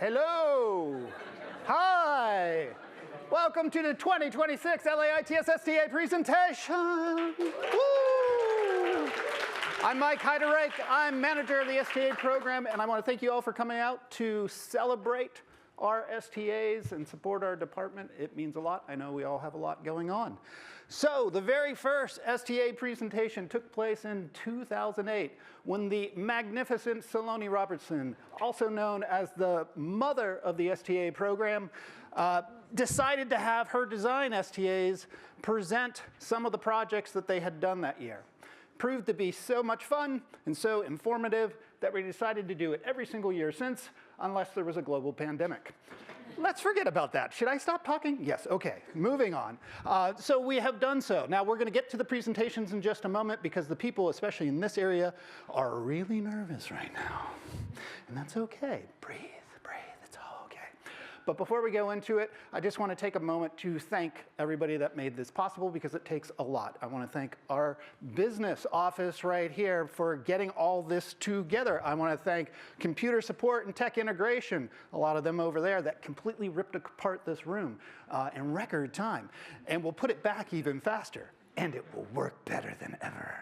Hello. Hi. Welcome to the 2026 LAITS STA presentation. Woo! I'm Mike Heiderreich. I'm manager of the STA program, and I want to thank you all for coming out to celebrate our STAs and support our department. It means a lot. I know we all have a lot going on. So the very first STA presentation took place in 2008 when the magnificent Saloni Robertson, also known as the mother of the STA program, decided to have her design STAs present some of the projects that they had done that year. Proved to be so much fun and so informative that we decided to do it every single year since, unless there was a global pandemic. Let's forget about that. Should I stop talking? Yes, okay, moving on. So we have done so. Now we're gonna get to the presentations in just a moment because the people, especially in this area, are really nervous right now. And that's okay, breathe, it's all okay. But before we go into it, I just wanna take a moment to thank everybody that made this possible because it takes a lot. I wanna thank our business office right here for getting all this together. I wanna thank computer support and tech integration, a lot of them over there that completely ripped apart this room in record time. And we'll put it back even faster. And it will work better than ever.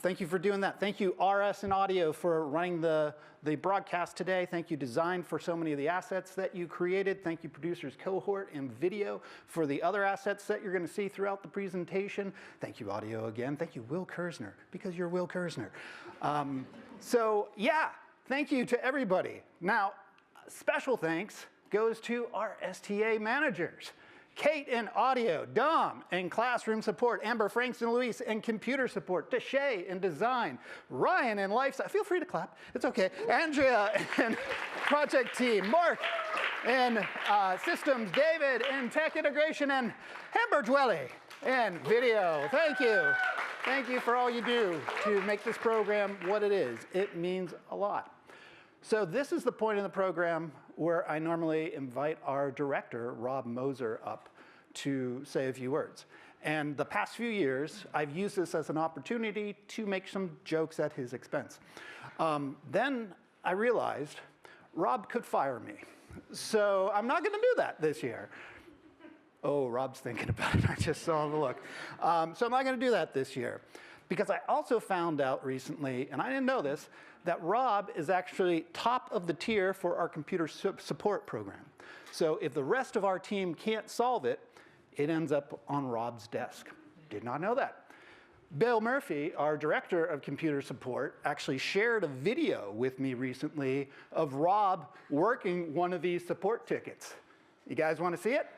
Thank you for doing that. Thank you, RS and Audio, for running the broadcast today. Thank you, Design, for so many of the assets that you created. Thank you, Producers Cohort and Video, for the other assets that you're gonna see throughout the presentation. Thank you, Audio, again. Thank you, Will Kersner, because you're Will Kersner. So yeah, thank you to everybody. Now, special thanks goes to our STA managers. Kate in Audio, Dom in Classroom Support, Amber, Franks, and Luis in Computer Support, Deshay in Design, Ryan in Lifestyle, feel free to clap, it's okay, Andrea in Project Team, Mark in Systems, David in Tech Integration, and Amber Dwelly in Video. Thank you. Thank you for all you do to make this program what it is. It means a lot. So this is the point in the program where I normally invite our director, Rob Moser, up to say a few words. And the past few years, I've used this as an opportunity to make some jokes at his expense. Then I realized Rob could fire me. So I'm not gonna do that this year. Oh, Rob's thinking about it, I just saw the look. So I'm not gonna do that this year. Because I also found out recently, and I didn't know this, that Rob is actually top of the tier for our computer support program. So if the rest of our team can't solve it, it ends up on Rob's desk. Did not know that. Bill Murphy, our director of computer support, actually shared a video with me recently of Rob working one of these support tickets. You guys want to see it?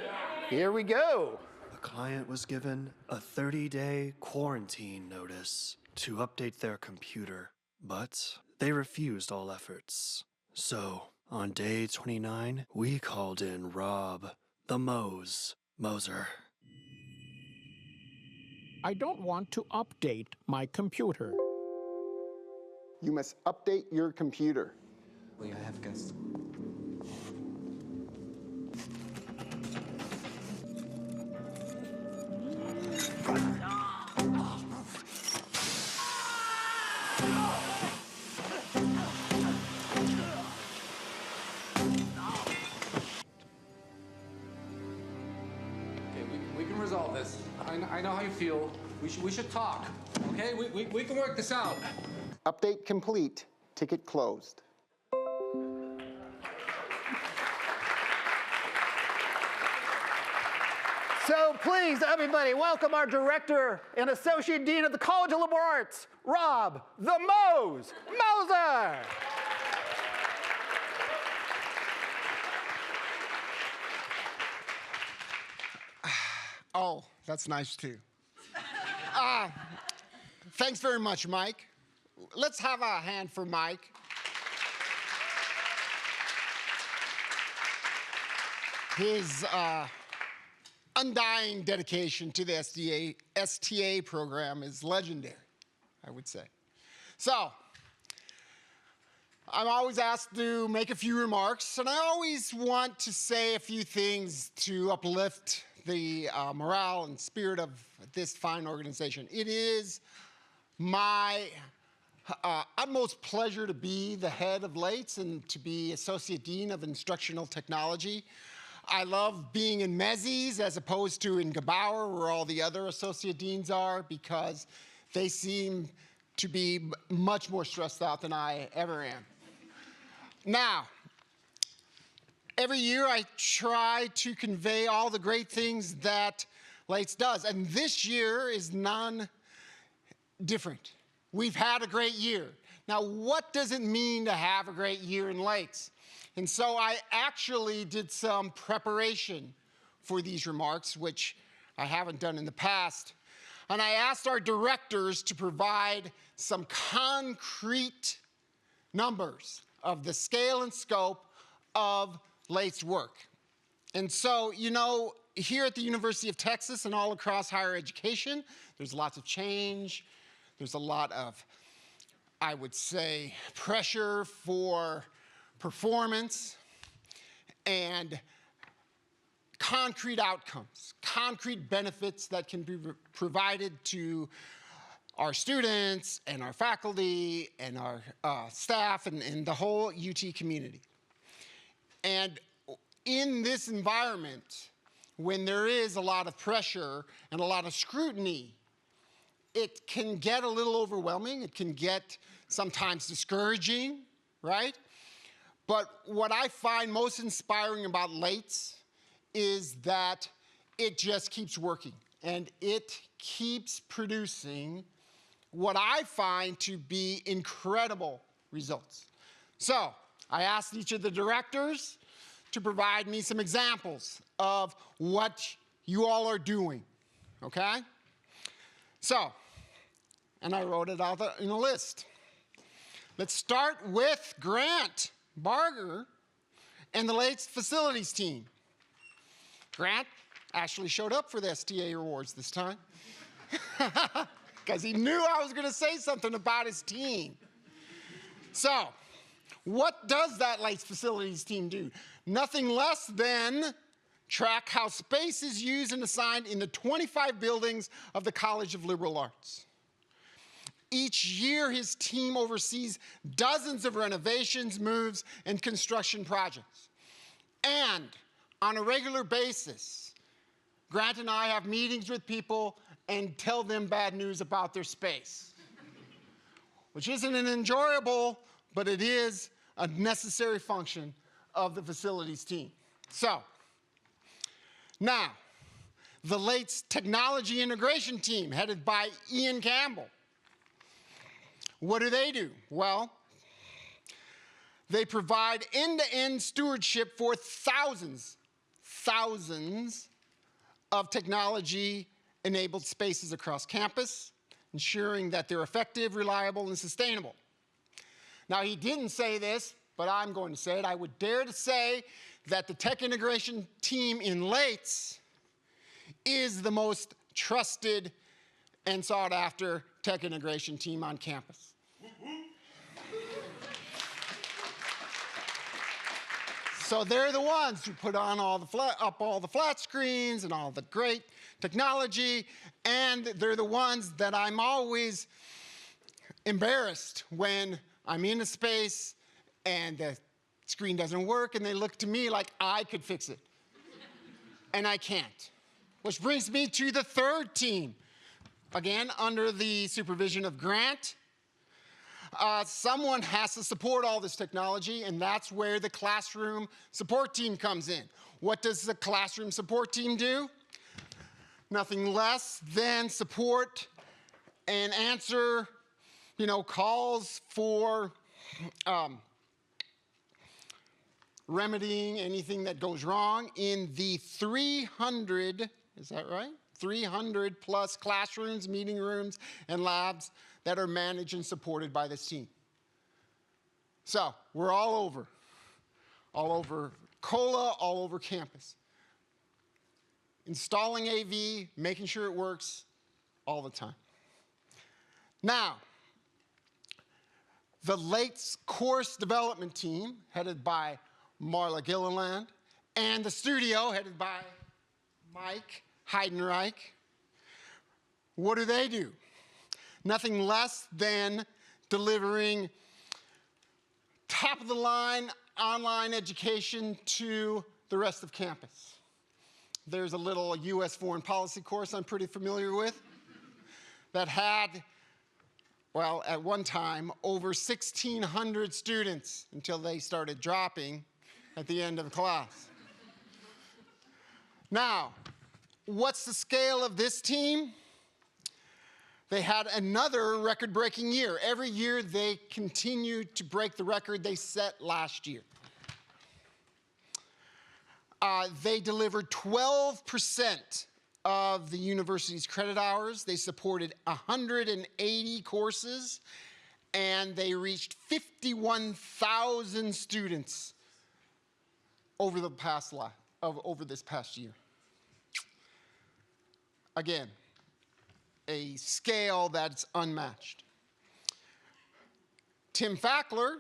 Yeah. Here we go. The client was given a 30-day quarantine notice to update their computer, but they refused all efforts. So, on day 29, we called in Rob, the Moser. I don't want to update my computer. You must update your computer. I have guests. We can resolve this. I know how you feel. We should talk, okay? We can work this out. Update complete. Ticket closed. So please, everybody, welcome our director and associate dean of the College of Liberal Arts, Rob the Moser. Oh, that's nice too. Thanks very much, Mike. Let's have a hand for Mike. His undying dedication to the STA program is legendary, I would say. So, I'm always asked to make a few remarks, and I always want to say a few things to uplift the morale and spirit of this fine organization. It is my utmost pleasure to be the head of LATES and to be Associate Dean of Instructional Technology. I love being in Menzies as opposed to in Gebauer, where all the other Associate Deans are, because they seem to be much more stressed out than I ever am. Now, every year I try to convey all the great things that LATES does, and this year is none different. We've had a great year. Now, what does it mean to have a great year in LATES? And so I actually did some preparation for these remarks, which I haven't done in the past. And I asked our directors to provide some concrete numbers of the scale and scope of LATES work. And so, you know, here at the University of Texas and all across higher education, there's lots of change. There's a lot of, I would say, pressure for performance and concrete outcomes, concrete benefits that can be provided to our students and our faculty and our staff and the whole UT community. And in this environment, when there is a lot of pressure and a lot of scrutiny, it can get a little overwhelming. It can get sometimes discouraging, right? But what I find most inspiring about LATES is that it just keeps working and it keeps producing what I find to be incredible results. So I asked each of the directors to provide me some examples of what you all are doing, okay? So, and I wrote it out in a list. Let's start with Grant Barger and the LATES facilities team. Grant actually showed up for the STA awards this time because he knew I was going to say something about his team. So, what does that LATES facilities team do? Nothing less than track how space is used and assigned in the 25 buildings of the College of Liberal Arts. Each year, his team oversees dozens of renovations, moves, and construction projects. And on a regular basis, Grant and I have meetings with people and tell them bad news about their space, which isn't an enjoyable, but it is a necessary function of the facilities team. So, now, the LATES technology integration team, headed by Ian Campbell. What do? Well, they provide end-to-end stewardship for thousands of technology-enabled spaces across campus, ensuring that they're effective, reliable, and sustainable. Now, he didn't say this, but I'm going to say it. I would dare to say that the tech integration team in LATES is the most trusted and sought-after tech integration team on campus. So they're the ones who put on all the flat screens and all the great technology, and they're the ones that I'm always embarrassed when I'm in a space and the screen doesn't work and they look to me like I could fix it. And I can't. Which brings me to the third team. Again, under the supervision of Grant. Someone has to support all this technology, and that's where the classroom support team comes in. What does the classroom support team do? Nothing less than support and answer, calls for remedying anything that goes wrong in the 300, is that right? 300 plus classrooms, meeting rooms, and labs that are managed and supported by this team. So we're all over COLA, all over campus. Installing AV, making sure it works all the time. Now, the LATES course development team, headed by Marla Gilliland, and the studio, headed by Mike Heidenreich. What do? Nothing less than delivering top-of-the-line online education to the rest of campus. There's a little U.S. foreign policy course I'm pretty familiar with that had, well, at one time, over 1,600 students until they started dropping at the end of the class. Now, what's the scale of this team? They had another record-breaking year. Every year they continue to break the record they set last year. They delivered 12% of the university's credit hours. They supported 180 courses, and they reached 51,000 students over this past year. Again, a scale that's unmatched. Tim Fackler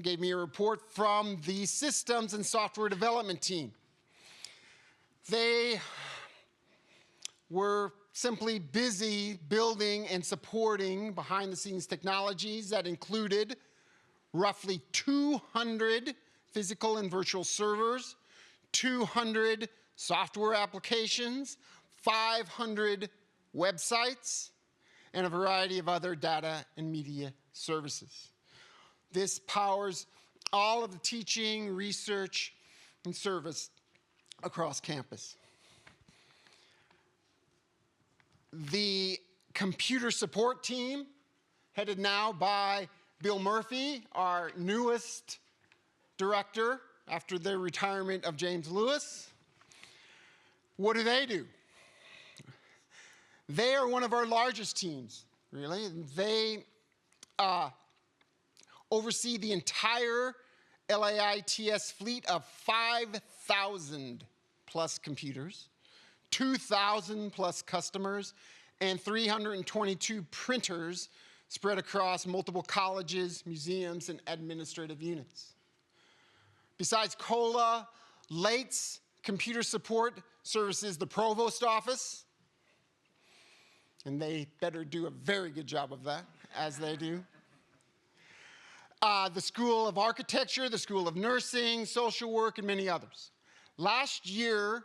gave me a report from the systems and software development team. They were simply busy building and supporting behind-the-scenes technologies that included roughly 200 physical and virtual servers, 200 software applications, 500 websites, and a variety of other data and media services. This powers all of the teaching, research, and service across campus. The computer support team, headed now by Bill Murphy, our newest director after the retirement of James Lewis. What do? They are one of our largest teams, really. They oversee the entire LAITS fleet of 5,000 plus computers, 2,000 plus customers, and 322 printers spread across multiple colleges, museums, and administrative units. Besides COLA, LAITS computer support services the provost office, and they better do a very good job of that, as they do. The School of Architecture, the School of Nursing, Social Work, and many others. Last year,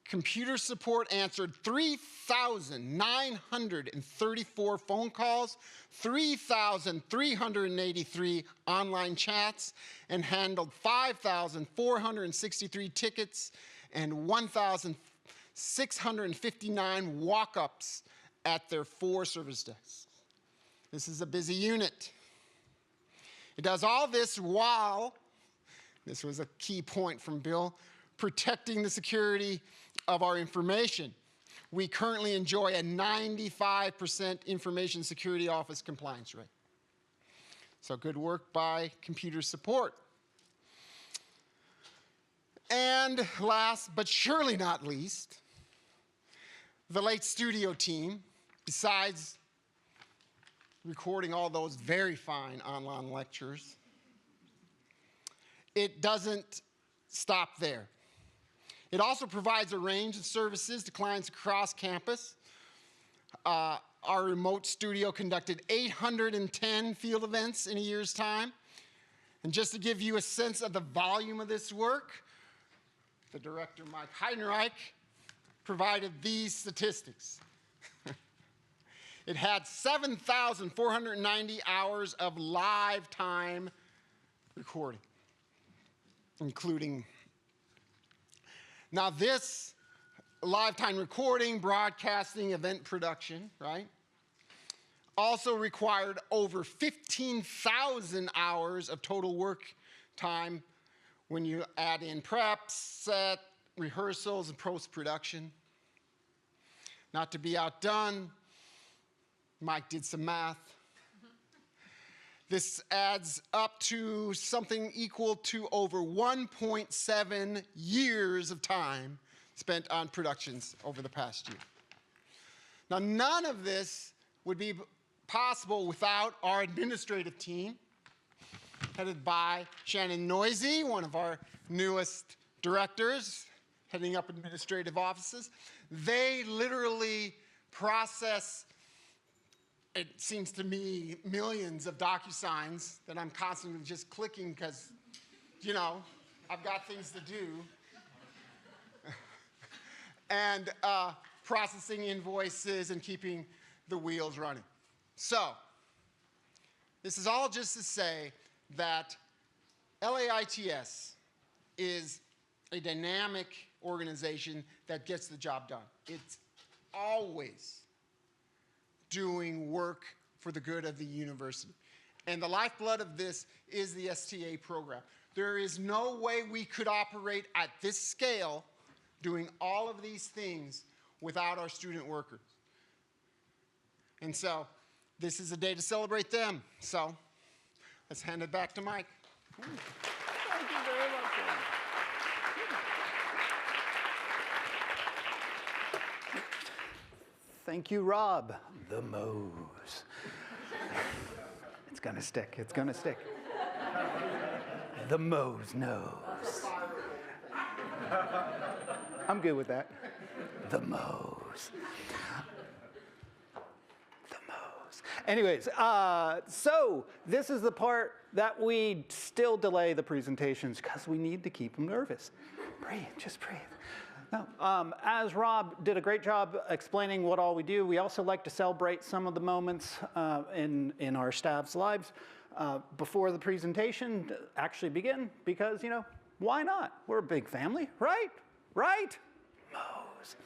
computer support answered 3,934 phone calls, 3,383 online chats, and handled 5,463 tickets and 1,659 walk-ups at their 4 service desks. This is a busy unit. It does all this while, this was a key point from Bill, protecting the security of our information. We currently enjoy a 95% information security office compliance rate. So good work by computer support. And last but surely not least, the LAITS Studio team, besides recording all those very fine online lectures, it doesn't stop there. It also provides a range of services to clients across campus. Our remote studio conducted 810 field events in a year's time. And just to give you a sense of the volume of this work, the director, Mike Heidenreich, provided these statistics. It had 7,490 hours of live time recording, including. Now this live time recording, broadcasting, event production, right, also required over 15,000 hours of total work time when you add in prep, set, rehearsals, and post-production. Not to be outdone, Mike did some math. This adds up to something equal to over 1.7 years of time spent on productions over the past year. Now, none of this would be possible without our administrative team, headed by Shannon Noisy, one of our newest directors, heading up administrative offices. They literally process it seems to me, millions of DocuSigns that I'm constantly just clicking because, you know, I've got things to do. And processing invoices and keeping the wheels running. So, this is all just to say that LAITS is a dynamic organization that gets the job done. It's always doing work for the good of the university. And the lifeblood of this is the STA program. There is no way we could operate at this scale doing all of these things without our student workers. And so this is a day to celebrate them. So let's hand it back to Mike. Thank you very much. Thank you, Rob. The Mose. It's gonna stick. It's gonna stick. The Mose knows. I'm good with that. The Mose. The Mose. Anyways, so this is the part that we still delay the presentations because we need to keep them nervous. Breathe, just breathe. No, as Rob did a great job explaining what all we do, we also like to celebrate some of the moments in our staff's lives before the presentation actually begin, because, you know, why not? We're a big family, right? Right? Mose.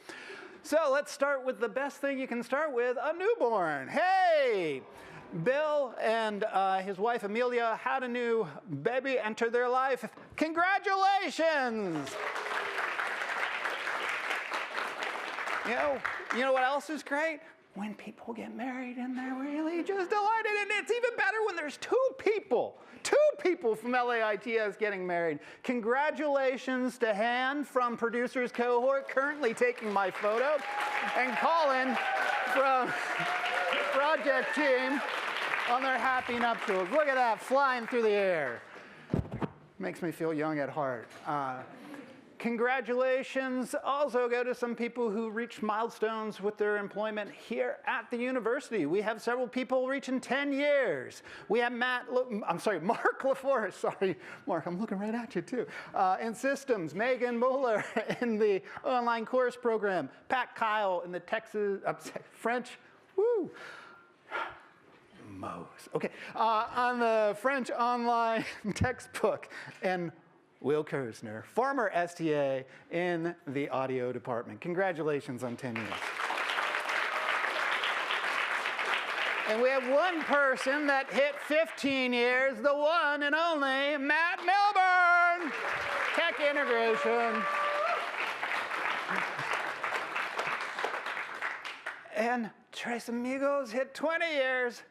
So let's start with the best thing you can start with, a newborn. Hey! Bill and his wife Amelia had a new baby enter their life. Congratulations! You know what else is great? When people get married and they're really just delighted. And it's even better when there's two people from LAITS getting married. Congratulations to Han from Producer's Cohort, currently taking my photo, and Colin from Project Team on their happy nuptials. Look at that, flying through the air. Makes me feel young at heart. Congratulations also go to some people who reached milestones with their employment here at the university. We have several people reaching 10 years. We have Mark LaForest, sorry, Mark, I'm looking right at you too. In systems, Megan Mueller in the online course program, Pat Kyle in the French, woo. Mose, okay, on the French online textbook, and Will Kersner, former STA in the audio department. Congratulations on 10 years. And we have one person that hit 15 years, the one and only Matt Milburn, Tech Integration. And Tres Amigos hit 20 years.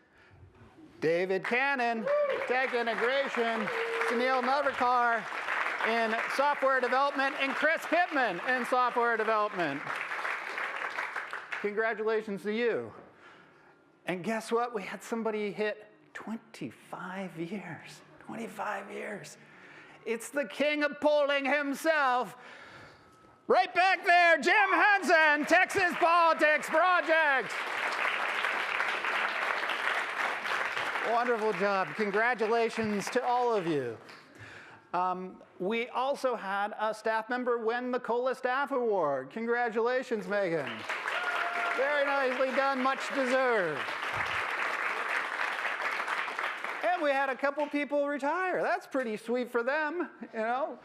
David Cannon, Tech Integration, Sunil Navarkar in software development, and Chris Pittman in software development. Congratulations to you. And guess what? We had somebody hit 25 years. 25 years. It's the king of polling himself. Right back there, Jim Henson, Texas Politics Project. Wonderful job. Congratulations to all of you. We also had a staff member win the COLA Staff Award. Congratulations, Megan. Very nicely done, much deserved. And we had a couple people retire. That's pretty sweet for them, you know.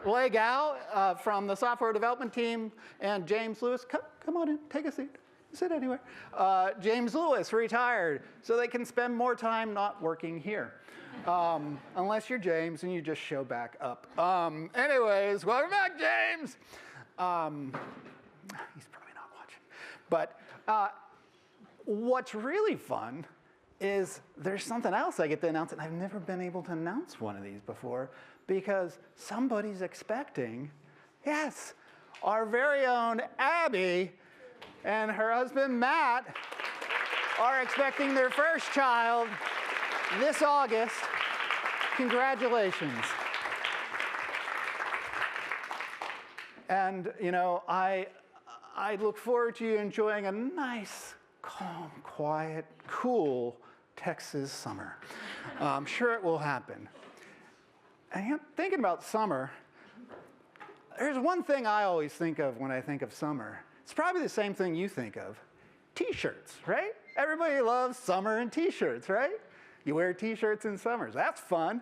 Lei Gao from the software development team and James Lewis, come on in, take a seat. Sit anywhere. James Lewis retired, so they can spend more time not working here. Unless you're James and you just show back up. Anyways, welcome back, James. He's probably not watching. But what's really fun is there's something else I get to announce, and I've never been able to announce one of these before because somebody's expecting, yes, our very own Abby and her husband, Matt, are expecting their first child this August. Congratulations. And, you know, I look forward to you enjoying a nice, calm, quiet, cool Texas summer. I'm sure it will happen. And thinking about summer, there's one thing I always think of when I think of summer. It's probably the same thing you think of. T-shirts, right? Everybody loves summer and T-shirts, right? You wear T-shirts in summers. That's fun.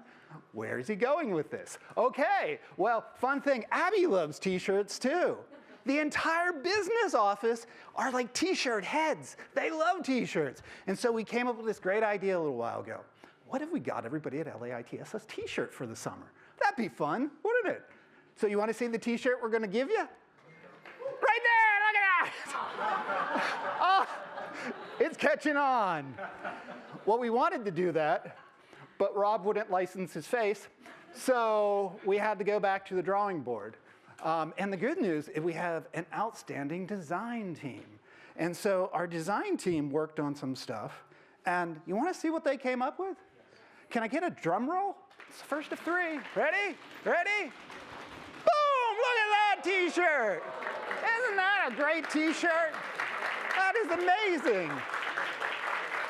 Where is he going with this? Okay, well, fun thing, Abby loves T-shirts too. The entire business office are like T-shirt heads. They love T-shirts. And so we came up with this great idea a little while ago. What if we got everybody at LAITSS T-shirt for the summer? That'd be fun, wouldn't it? So you want to see the T-shirt we're going to give you? Right there, look at that. Oh, it's catching on. Well, we wanted to do that, but Rob wouldn't license his face, so we had to go back to the drawing board. And the good news is we have an outstanding design team. And so our design team worked on some stuff, and you want to see what they came up with? Can I get a drum roll? It's the first of three. Ready? Ready? Boom! Look at that T-shirt! Isn't that a great T-shirt? That is amazing.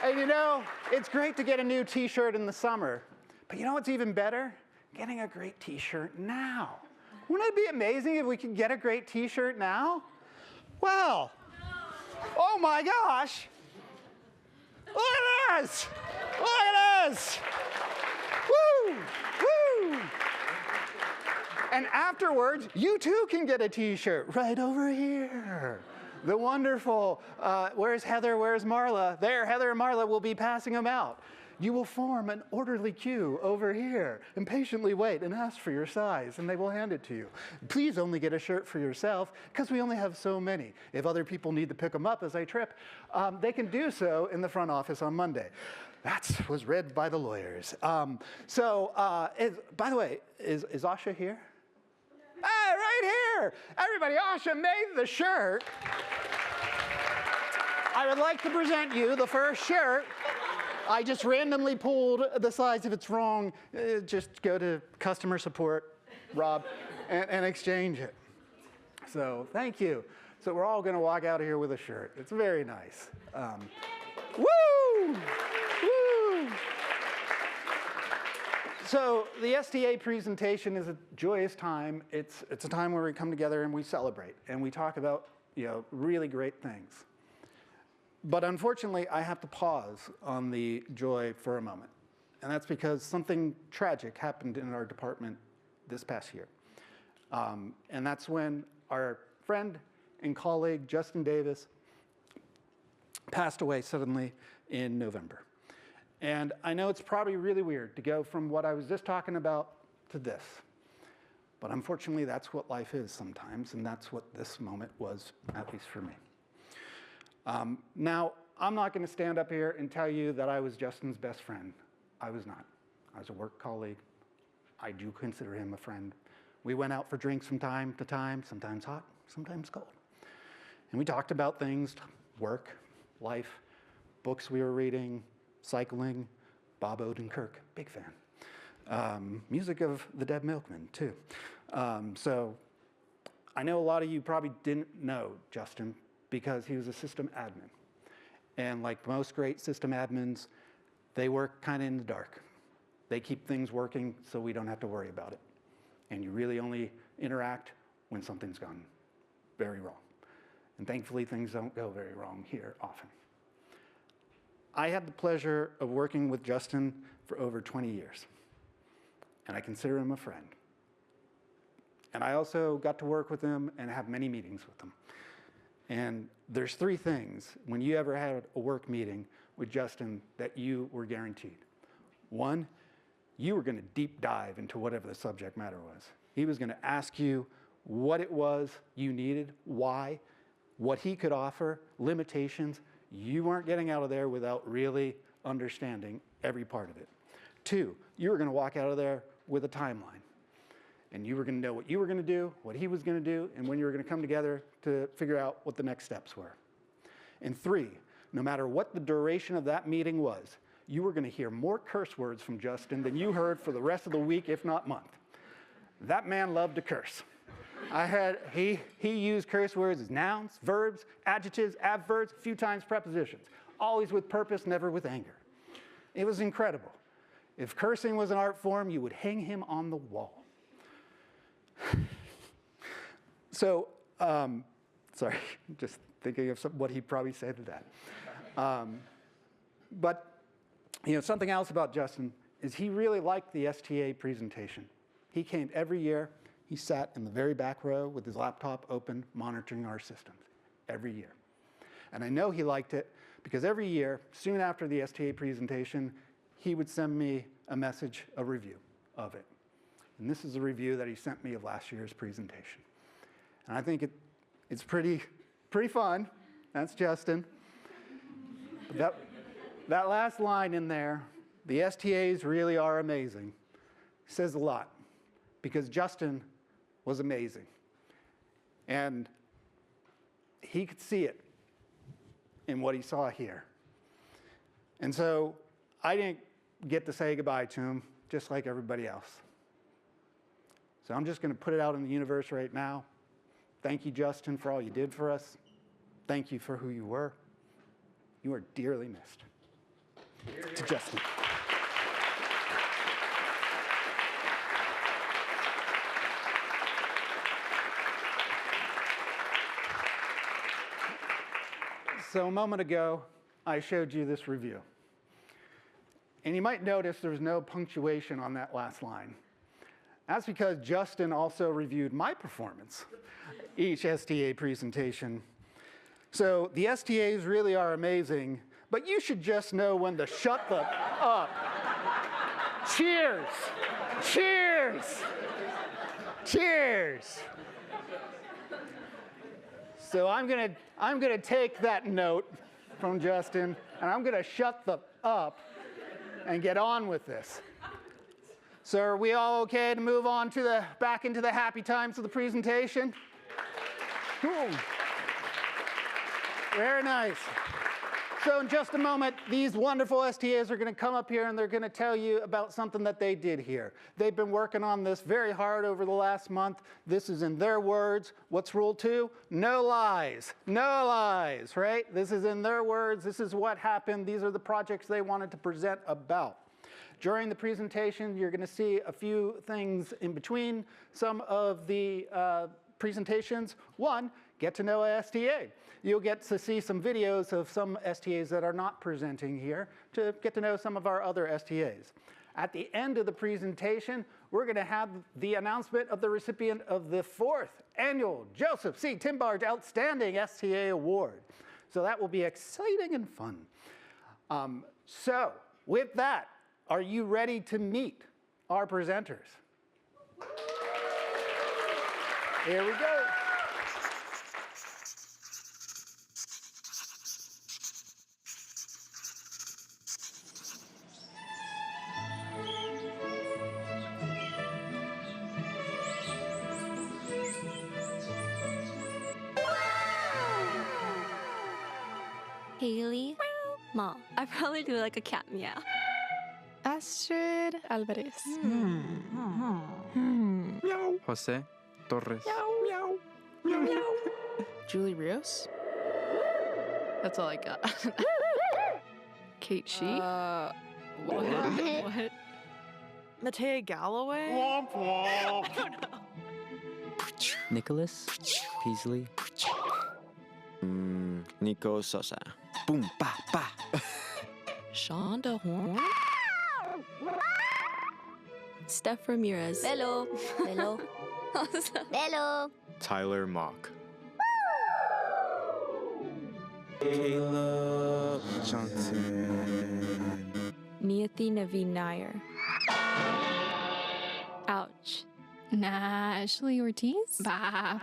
And you know, it's great to get a new T-shirt in the summer, but you know what's even better? Getting a great T-shirt now. Wouldn't it be amazing if we could get a great T-shirt now? Well, oh my gosh. Look at this. Look at this. Woo, woo. And afterwards, you too can get a T-shirt right over here. The wonderful, where's Heather, where's Marla? There, Heather and Marla will be passing them out. You will form an orderly queue over here and patiently wait and ask for your size, and they will hand it to you. Please only get a shirt for yourself, because we only have so many. If other people need to pick them up as they trip, they can do so in the front office on Monday. That was read by the lawyers. By the way, is Asha here? Ah, right here. Everybody, Asha made the shirt. I would like to present you the first shirt. I just randomly pulled the size. If it's wrong, just go to customer support, Rob, and exchange it. So thank you. So we're all going to walk out of here with a shirt. It's very nice. Woo! Woo! So the STA presentation is a joyous time. It's a time where we come together and we celebrate and we talk about really great things. But unfortunately, I have to pause on the joy for a moment. And that's because something tragic happened in our department this past year. And that's when our friend and colleague, Justin Davis, passed away suddenly in November. And I know it's probably really weird to go from what I was just talking about to this. But unfortunately, that's what life is sometimes, and that's what this moment was, at least for me. Now, I'm not going to stand up here and tell you that I was Justin's best friend. I was not. I was a work colleague. I do consider him a friend. We went out for drinks from time to time, sometimes hot, sometimes cold. And we talked about things, work, life, books we were reading, cycling, Bob Odenkirk, big fan. Music of the Dead Milkmen, too. So I know a lot of you probably didn't know Justin because he was a system admin. And like most great system admins, they work kind of in the dark. They keep things working so we don't have to worry about it. And you really only interact when something's gone very wrong. And thankfully, things don't go very wrong here often. I had the pleasure of working with Justin for over 20 years. And I consider him a friend. And I also got to work with him and have many meetings with him. And there's three things when you ever had a work meeting with Justin that you were guaranteed. One, you were going to deep dive into whatever the subject matter was. He was going to ask you what it was you needed, why, what he could offer, limitations. You weren't getting out of there without really understanding every part of it. Two, you were going to walk out of there with a timeline. And you were going to know what you were going to do, what he was going to do, and when you were going to come together to figure out what the next steps were. And three, no matter what the duration of that meeting was, you were going to hear more curse words from Justin than you heard for the rest of the week, if not month. That man loved to curse. He used curse words as nouns, verbs, adjectives, adverbs, a few times prepositions, always with purpose, never with anger. It was incredible. If cursing was an art form, you would hang him on the wall. So, sorry, just thinking of what he'd probably say to that. But, something else about Justin is he really liked the STA presentation. He came every year. He sat in the very back row with his laptop open, monitoring our systems every year. And I know he liked it because every year, soon after the STA presentation, he would send me a message, a review of it. And this is a review that he sent me of last year's presentation. And I think it's pretty fun. That's Justin. But that last line in there, the STAs really are amazing, says a lot because Justin was amazing. And he could see it in what he saw here. And so I didn't get to say goodbye to him, just like everybody else. So I'm just going to put it out in the universe right now. Thank you, Justin, for all you did for us. Thank you for who you were. You are dearly missed. To Justin. So a moment ago, I showed you this review. And you might notice there's no punctuation on that last line. That's because Justin also reviewed my performance, each STA presentation. So the STAs really are amazing, but you should just know when to shut the up. Cheers! Cheers! Cheers! So I'm gonna take that note from Justin, and I'm gonna shut the up and get on with this. So are we all okay to move on to back into the happy times of the presentation? Cool. Very nice. So in just a moment, these wonderful STAs are going to come up here and they're going to tell you about something that they did here. They've been working on this very hard over the last month. This is in their words. What's rule 2? No lies. No lies, right? This is in their words. This is what happened. These are the projects they wanted to present about. During the presentation, you're going to see a few things in between some of the presentations. One, get to know a STA. You'll get to see some videos of some STAs that are not presenting here to get to know some of our other STAs. At the end of the presentation, we're going to have the announcement of the recipient of the 4th annual Joseph C. Timbarge Outstanding STA Award. So that will be exciting and fun. So with that, are you ready to meet our presenters? Here we go. Haley. Mom, I probably do like a cat meow. Astrid Alvarez. Jose Torres. Julie Rios. That's all I got. Kate Shee. What? Matea Galloway? I don't know. Nicholas Peasley. Nico Sosa. Boom, pa, pa. Shonda Horn? Steph Ramirez. Hello. Hello. Hello. Tyler Mock. Caleb Johnson. Niyathi Naveen Nair. Ouch. Ashley Ortiz? Bah.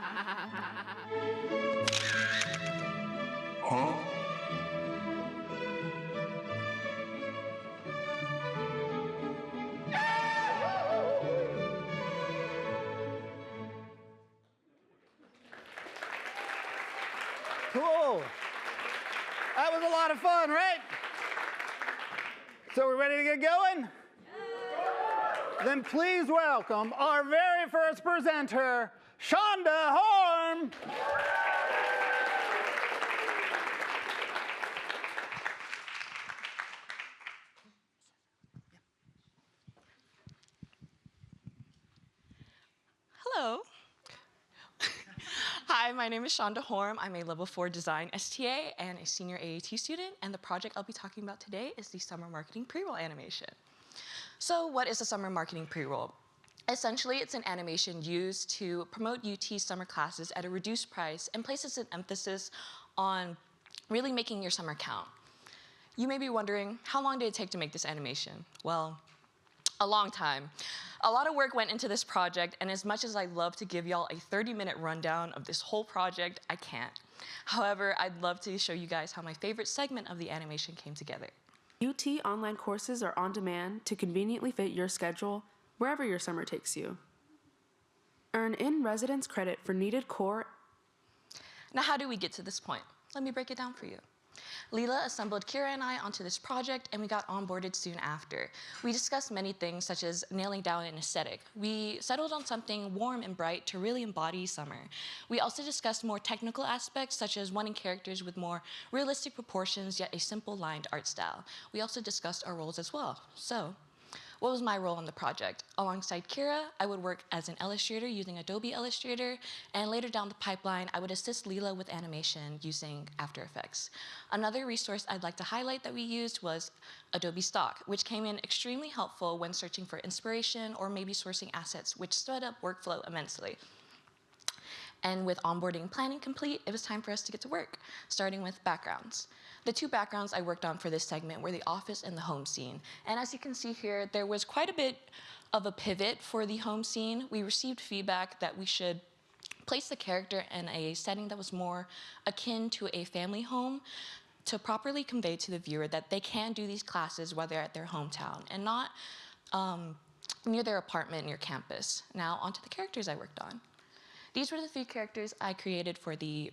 Huh? Cool. That was a lot of fun, right? So we're ready to get going? Then please welcome our very first presenter, Shonda Horn. Hello. Hi, my name is Shonda Horm. I'm a level 4 design STA and a senior AAT student, and the project I'll be talking about today is the summer marketing pre-roll animation. So what is a summer marketing pre-roll? Essentially, it's an animation used to promote UT summer classes at a reduced price and places an emphasis on really making your summer count. You may be wondering, how long did it take to make this animation? Well, a long time. A lot of work went into this project, and as much as I'd love to give y'all a 30-minute rundown of this whole project, I can't. However, I'd love to show you guys how my favorite segment of the animation came together. UT online courses are on demand to conveniently fit your schedule wherever your summer takes you. Earn in-residence credit for needed core. Now, how do we get to this point? Let me break it down for you. Leela assembled Kira and I onto this project, and we got onboarded soon after. We discussed many things, such as nailing down an aesthetic. We settled on something warm and bright to really embody summer. We also discussed more technical aspects, such as wanting characters with more realistic proportions, yet a simple lined art style. We also discussed our roles as well. So, what was my role on the project? Alongside Kira, I would work as an illustrator using Adobe Illustrator, and later down the pipeline, I would assist Leela with animation using After Effects. Another resource I'd like to highlight that we used was Adobe Stock, which came in extremely helpful when searching for inspiration or maybe sourcing assets, which sped up workflow immensely. And with onboarding planning complete, it was time for us to get to work, starting with backgrounds. The two backgrounds I worked on for this segment were the office and the home scene. And as you can see here, there was quite a bit of a pivot for the home scene. We received feedback that we should place the character in a setting that was more akin to a family home to properly convey to the viewer that they can do these classes while they're at their hometown and not near their apartment, near campus. Now, onto the characters I worked on. These were the 3 characters I created for the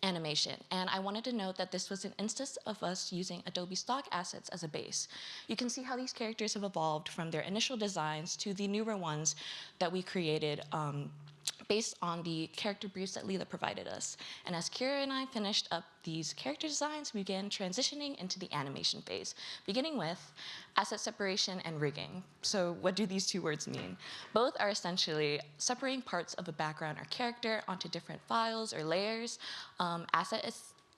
animation, and I wanted to note that this was an instance of us using Adobe Stock assets as a base. You can see how these characters have evolved from their initial designs to the newer ones that we created based on the character briefs that Leela provided us. And as Kira and I finished up these character designs, we began transitioning into the animation phase, beginning with asset separation and rigging. So what do these 2 words mean? Both are essentially separating parts of a background or character onto different files or layers.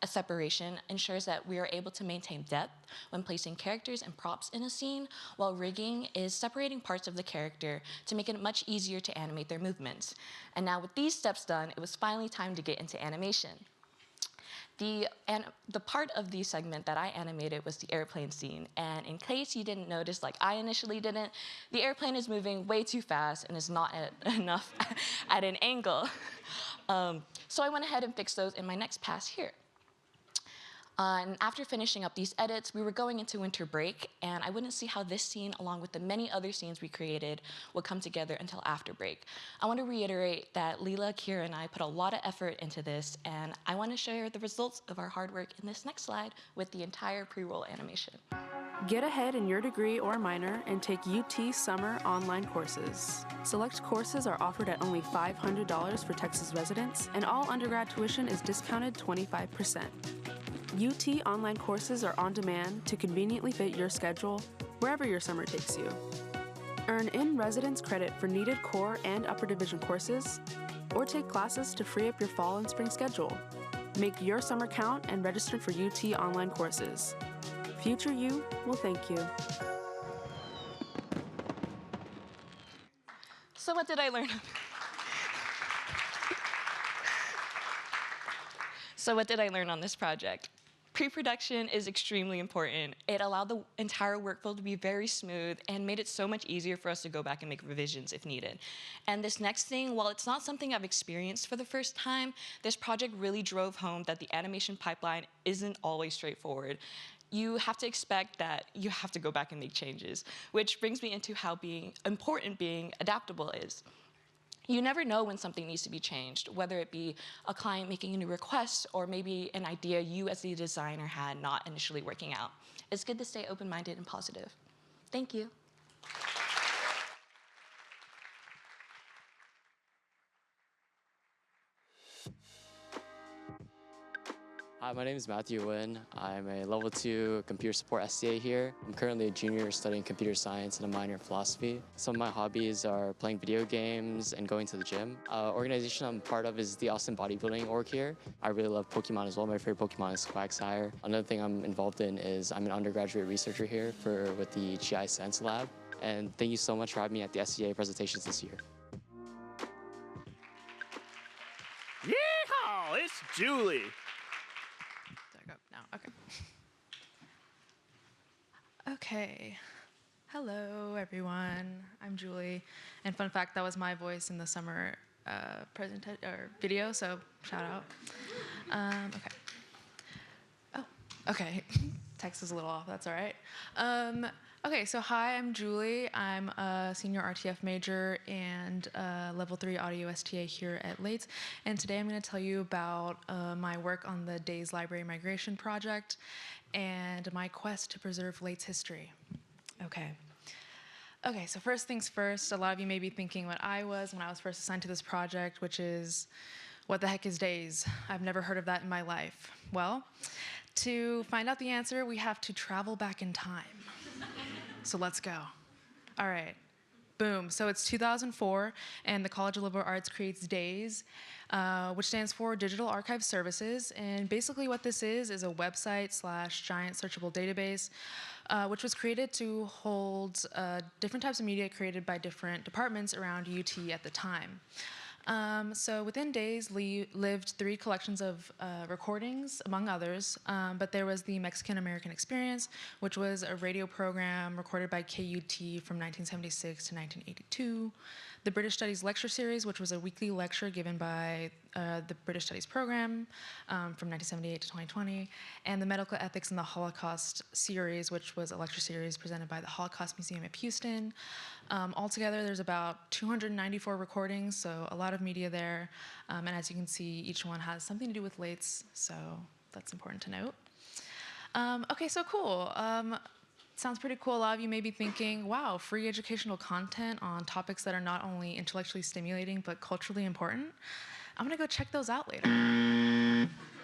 A separation ensures that we are able to maintain depth when placing characters and props in a scene, while rigging is separating parts of the character to make it much easier to animate their movements. And now with these steps done, it was finally time to get into animation. The part of the segment that I animated was the airplane scene. And in case you didn't notice, like I initially didn't, the airplane is moving way too fast and is not enough at an angle. So I went ahead and fixed those in my next pass here. And after finishing up these edits, we were going into winter break, and I wouldn't see how this scene, along with the many other scenes we created, would come together until after break. I want to reiterate that Leela, Kira, and I put a lot of effort into this, and I want to share the results of our hard work in this next slide with the entire pre-roll animation. Get ahead in your degree or minor and take UT summer online courses. Select courses are offered at only $500 for Texas residents, and all undergrad tuition is discounted 25%. UT online courses are on demand to conveniently fit your schedule wherever your summer takes you. Earn in-residence credit for needed core and upper division courses, or take classes to free up your fall and spring schedule. Make your summer count and register for UT online courses. Future you will thank you. So what did I learn? So what did I learn on this project? Pre-production is extremely important. It allowed the entire workflow to be very smooth and made it so much easier for us to go back and make revisions if needed. And this next thing, while it's not something I've experienced for the first time, this project really drove home that the animation pipeline isn't always straightforward. You have to expect that you have to go back and make changes, which brings me into how important being adaptable is. You never know when something needs to be changed, whether it be a client making a new request or maybe an idea you as the designer had not initially working out. It's good to stay open-minded and positive. Thank you. Hi, my name is Matthew Nguyen. I'm a level 2 computer support STA here. I'm currently a junior studying computer science and a minor in philosophy. Some of my hobbies are playing video games and going to the gym. Organization I'm part of is the Austin Bodybuilding org here. I really love Pokemon as well. My favorite Pokemon is Quagsire. Another thing I'm involved in is I'm an undergraduate researcher here with the GI Sense Lab. And thank you so much for having me at the STA presentations this year. Yeehaw! It's Julie. Now, okay. Okay. Hello, everyone. I'm Julie. And fun fact, that was my voice in the summer video, so shout out. Okay. Oh, okay. Text is a little off, that's all right. Okay, so hi, I'm Julie. I'm a senior RTF major and level 3 audio STA here at Lates. And today I'm going to tell you about my work on the DAYS Library Migration Project and my quest to preserve Lates history. Okay. Okay, so first things first, a lot of you may be thinking what I was when I was first assigned to this project, which is, what the heck is DAYS? I've never heard of that in my life. Well, to find out the answer, we have to travel back in time. So let's go. All right, boom. So it's 2004, and the College of Liberal Arts creates DAYS, which stands for Digital Archive Services. And basically what this is a website/giant searchable database, which was created to hold different types of media created by different departments around UT at the time. So within DAYS lived 3 collections of recordings, among others, but there was the Mexican-American Experience, which was a radio program recorded by KUT from 1976 to 1982, the British Studies Lecture Series, which was a weekly lecture given by the British Studies program from 1978 to 2020, and the Medical Ethics in the Holocaust series, which was a lecture series presented by the Holocaust Museum of Houston. Altogether, there's about 294 recordings, so a lot of media there. And as you can see, each one has something to do with Lates, so that's important to note. Okay, so cool. Sounds pretty cool. A lot of you may be thinking, wow, free educational content on topics that are not only intellectually stimulating, but culturally important. I'm gonna go check those out later.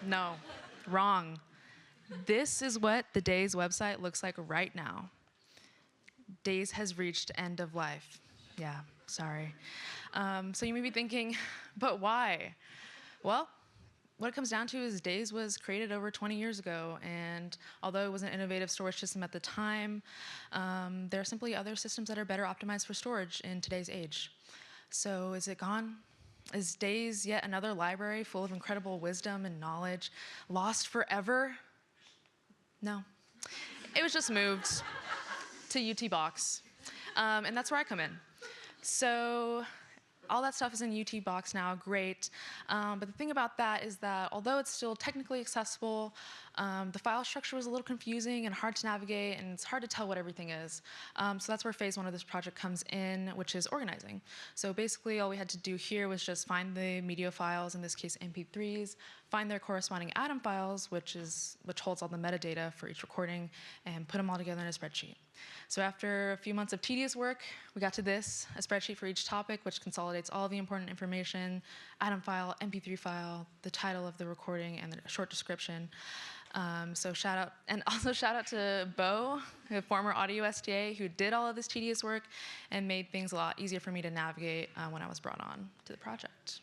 No, wrong. This is what the DAYS website looks like right now. DAYS has reached end of life. Yeah, sorry. So you may be thinking, but why? Well, what it comes down to is DAYS was created over 20 years ago, and although it was an innovative storage system at the time, there are simply other systems that are better optimized for storage in today's age. So is it gone? Is DAYS yet another library full of incredible wisdom and knowledge lost forever? No. It was just moved to UT Box, and that's where I come in. So all that stuff is in UT Box now, great. But the thing about that is that although it's still technically accessible, the file structure was a little confusing and hard to navigate, and it's hard to tell what everything is. So that's where phase 1 of this project comes in, which is organizing. So basically all we had to do here was just find the media files, in this case MP3s, find their corresponding Atom files, which holds all the metadata for each recording, and put them all together in a spreadsheet. So after a few months of tedious work, we got to this, a spreadsheet for each topic, which consolidates all the important information, Atom file, MP3 file, the title of the recording, and a short description. So shout out to Bo, a former audio STA, who did all of this tedious work and made things a lot easier for me to navigate when I was brought on to the project.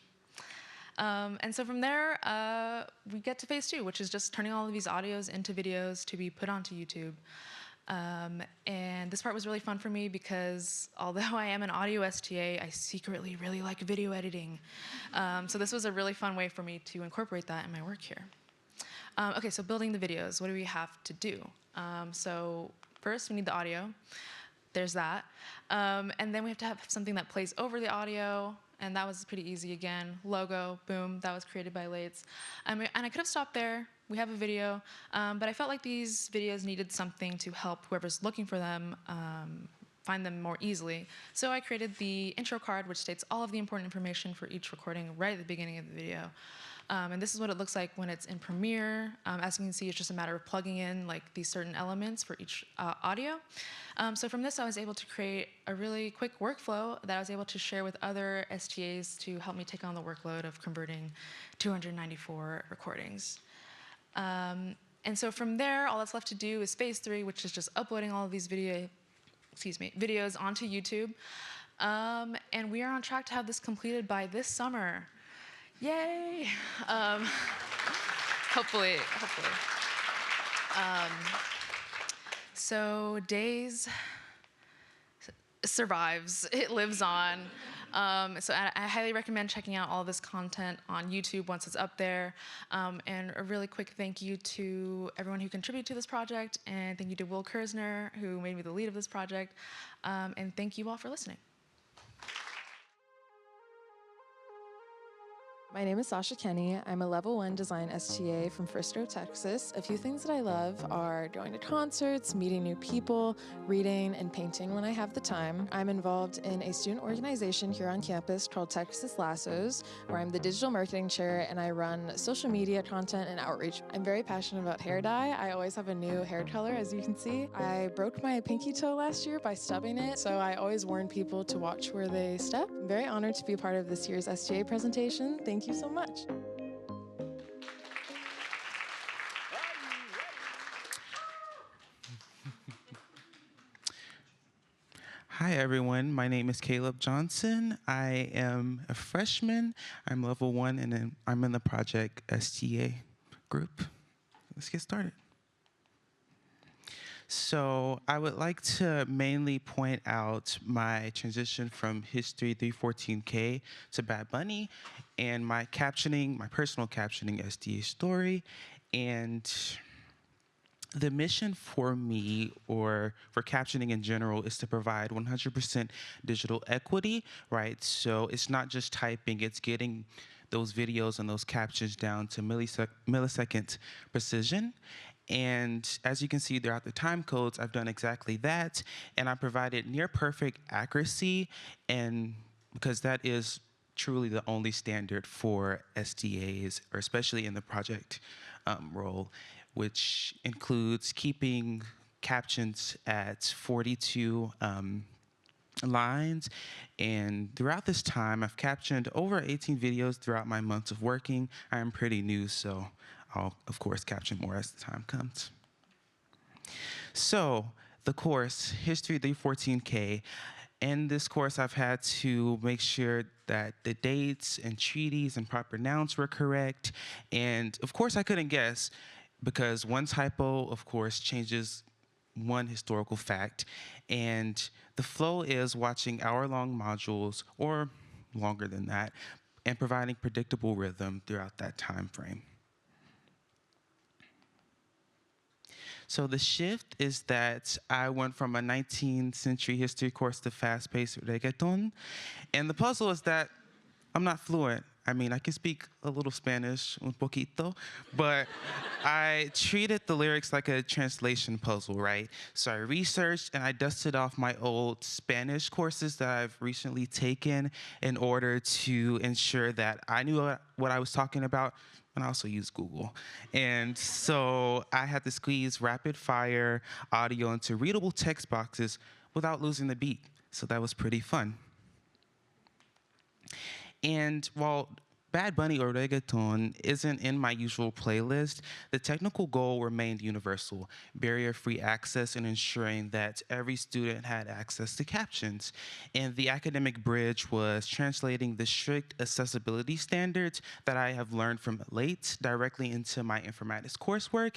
And so from there, we get to phase 2, which is just turning all of these audios into videos to be put onto YouTube. And this part was really fun for me because although I am an audio STA, I secretly really like video editing. So this was a really fun way for me to incorporate that in my work here. Okay, so building the videos, what do we have to do? So first, we need the audio. There's that. And then we have to have something that plays over the audio, and that was pretty easy again. Logo, boom, that was created by Lates. And I could have stopped there. We have a video, but I felt like these videos needed something to help whoever's looking for them find them more easily. So I created the intro card, which states all of the important information for each recording right at the beginning of the video. And this is what it looks like when it's in Premiere. As you can see, it's just a matter of plugging in like these certain elements for each audio. So from this, I was able to create a really quick workflow that I was able to share with other STAs to help me take on the workload of converting 294 recordings. And so from there, all that's left to do is phase 3, which is just uploading all of these videos onto YouTube. And we are on track to have this completed by this summer. Yay! Hopefully. So Days survives. It lives on. So I highly recommend checking out all this content on YouTube once it's up there. And a really quick thank you to everyone who contributed to this project, and thank you to Will Kersner, who made me the lead of this project. And thank you all for listening. My name is Sasha Kenny. I'm a Level 1 Design STA from Frisco, Texas. A few things that I love are going to concerts, meeting new people, reading, and painting when I have the time. I'm involved in a student organization here on campus called Texas Lassos, where I'm the digital marketing chair and I run social media content and outreach. I'm very passionate about hair dye. I always have a new hair color, as you can see. I broke my pinky toe last year by stubbing it, so I always warn people to watch where they step. I'm very honored to be a part of this year's STA presentation. Thank you so much. Hi everyone, my name is Caleb Johnson. I am a freshman. I'm level 1 and I'm in the project STA group. Let's get started. So I would like to mainly point out my transition from History 314K to Bad Bunny and my captioning, my personal captioning STA story. And the mission for me, or for captioning in general, is to provide 100% digital equity, right? So it's not just typing, it's getting those videos and those captions down to millisecond precision. And as you can see throughout the time codes, I've done exactly that. And I provided near perfect accuracy, and because that is truly the only standard for STAs, or especially in the project role, which includes keeping captions at 42 lines. And throughout this time, I've captioned over 18 videos throughout my months of working. I am pretty new, so I'll, of course, caption more as the time comes. So, the course, History 314K. In this course, I've had to make sure that the dates and treaties and proper nouns were correct. And, of course, I couldn't guess, because one typo, of course, changes one historical fact. And the flow is watching hour-long modules, or longer than that, and providing predictable rhythm throughout that time frame. So the shift is that I went from a 19th century history course to fast-paced reggaeton. And the puzzle is that I'm not fluent. I mean, I can speak a little Spanish, un poquito, but I treated the lyrics like a translation puzzle, right? So I researched and I dusted off my old Spanish courses that I've recently taken in order to ensure that I knew what I was talking about. And I also use Google. And so I had to squeeze rapid fire audio into readable text boxes without losing the beat. So that was pretty fun. And while Bad Bunny or reggaeton isn't in my usual playlist, the technical goal remained universal: barrier-free access and ensuring that every student had access to captions. And the academic bridge was translating the strict accessibility standards that I have learned from LATE directly into my informatics coursework.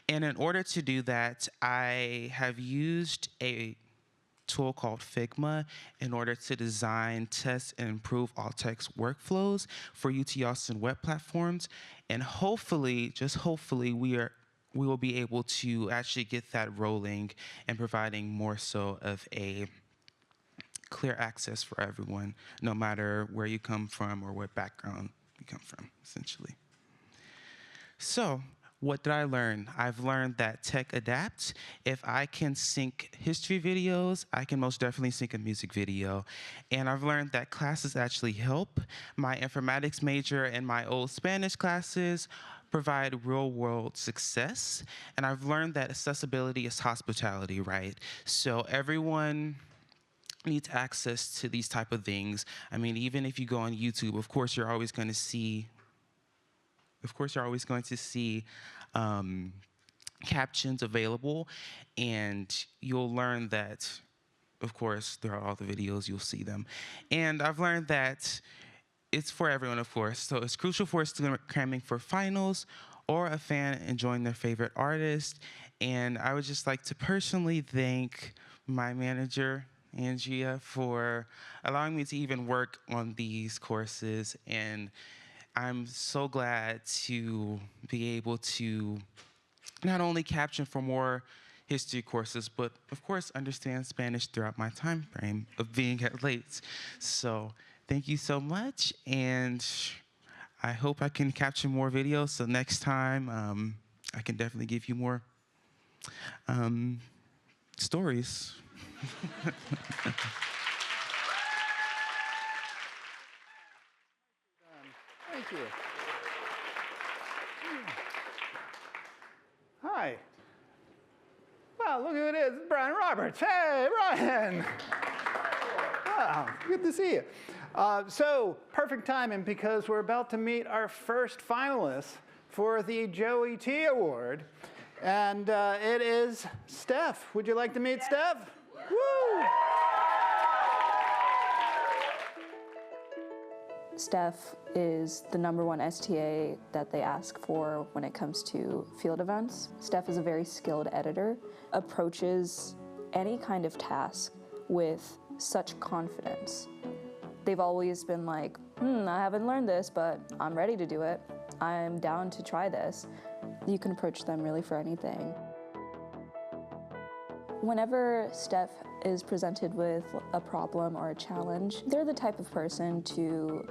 And in order to do that, I have used a tool called Figma in order to design, test, and improve alt-text workflows for UT Austin web platforms. And hopefully, just hopefully, we will be able to actually get that rolling and providing more so of a clear access for everyone, no matter where you come from or what background you come from, essentially. So, what did I learn? I've learned that tech adapts. If I can sync history videos, I can most definitely sync a music video. And I've learned that classes actually help. My informatics major and my old Spanish classes provide real-world success. And I've learned that accessibility is hospitality, right? So everyone needs access to these type of things. I mean, even if you go on YouTube, of course, you're always going to see captions available, and you'll learn that, of course, throughout all the videos, you'll see them. And I've learned that it's for everyone, of course. So it's crucial for a student cramming for finals or a fan enjoying their favorite artist. And I would just like to personally thank my manager, Andrea, for allowing me to even work on these courses. And I'm so glad to be able to not only caption for more history courses, but of course understand Spanish throughout my time frame of being at Lates. So thank you so much, and I hope I can capture more videos, so next time I can definitely give you more stories. Thank you. Hi. Wow, look who it is. It's Brian Roberts. Hey, Brian. Wow, good to see you. So, perfect timing because we're about to meet our first finalists for the Joey T Award. And it is Steph. Would you like to meet Steph? Woo! Steph is the #1 STA that they ask for when it comes to field events. Steph is a very skilled editor, approaches any kind of task with such confidence. They've always been like, I haven't learned this, but I'm ready to do it. I'm down to try this. You can approach them really for anything. Whenever Steph is presented with a problem or a challenge, they're the type of person to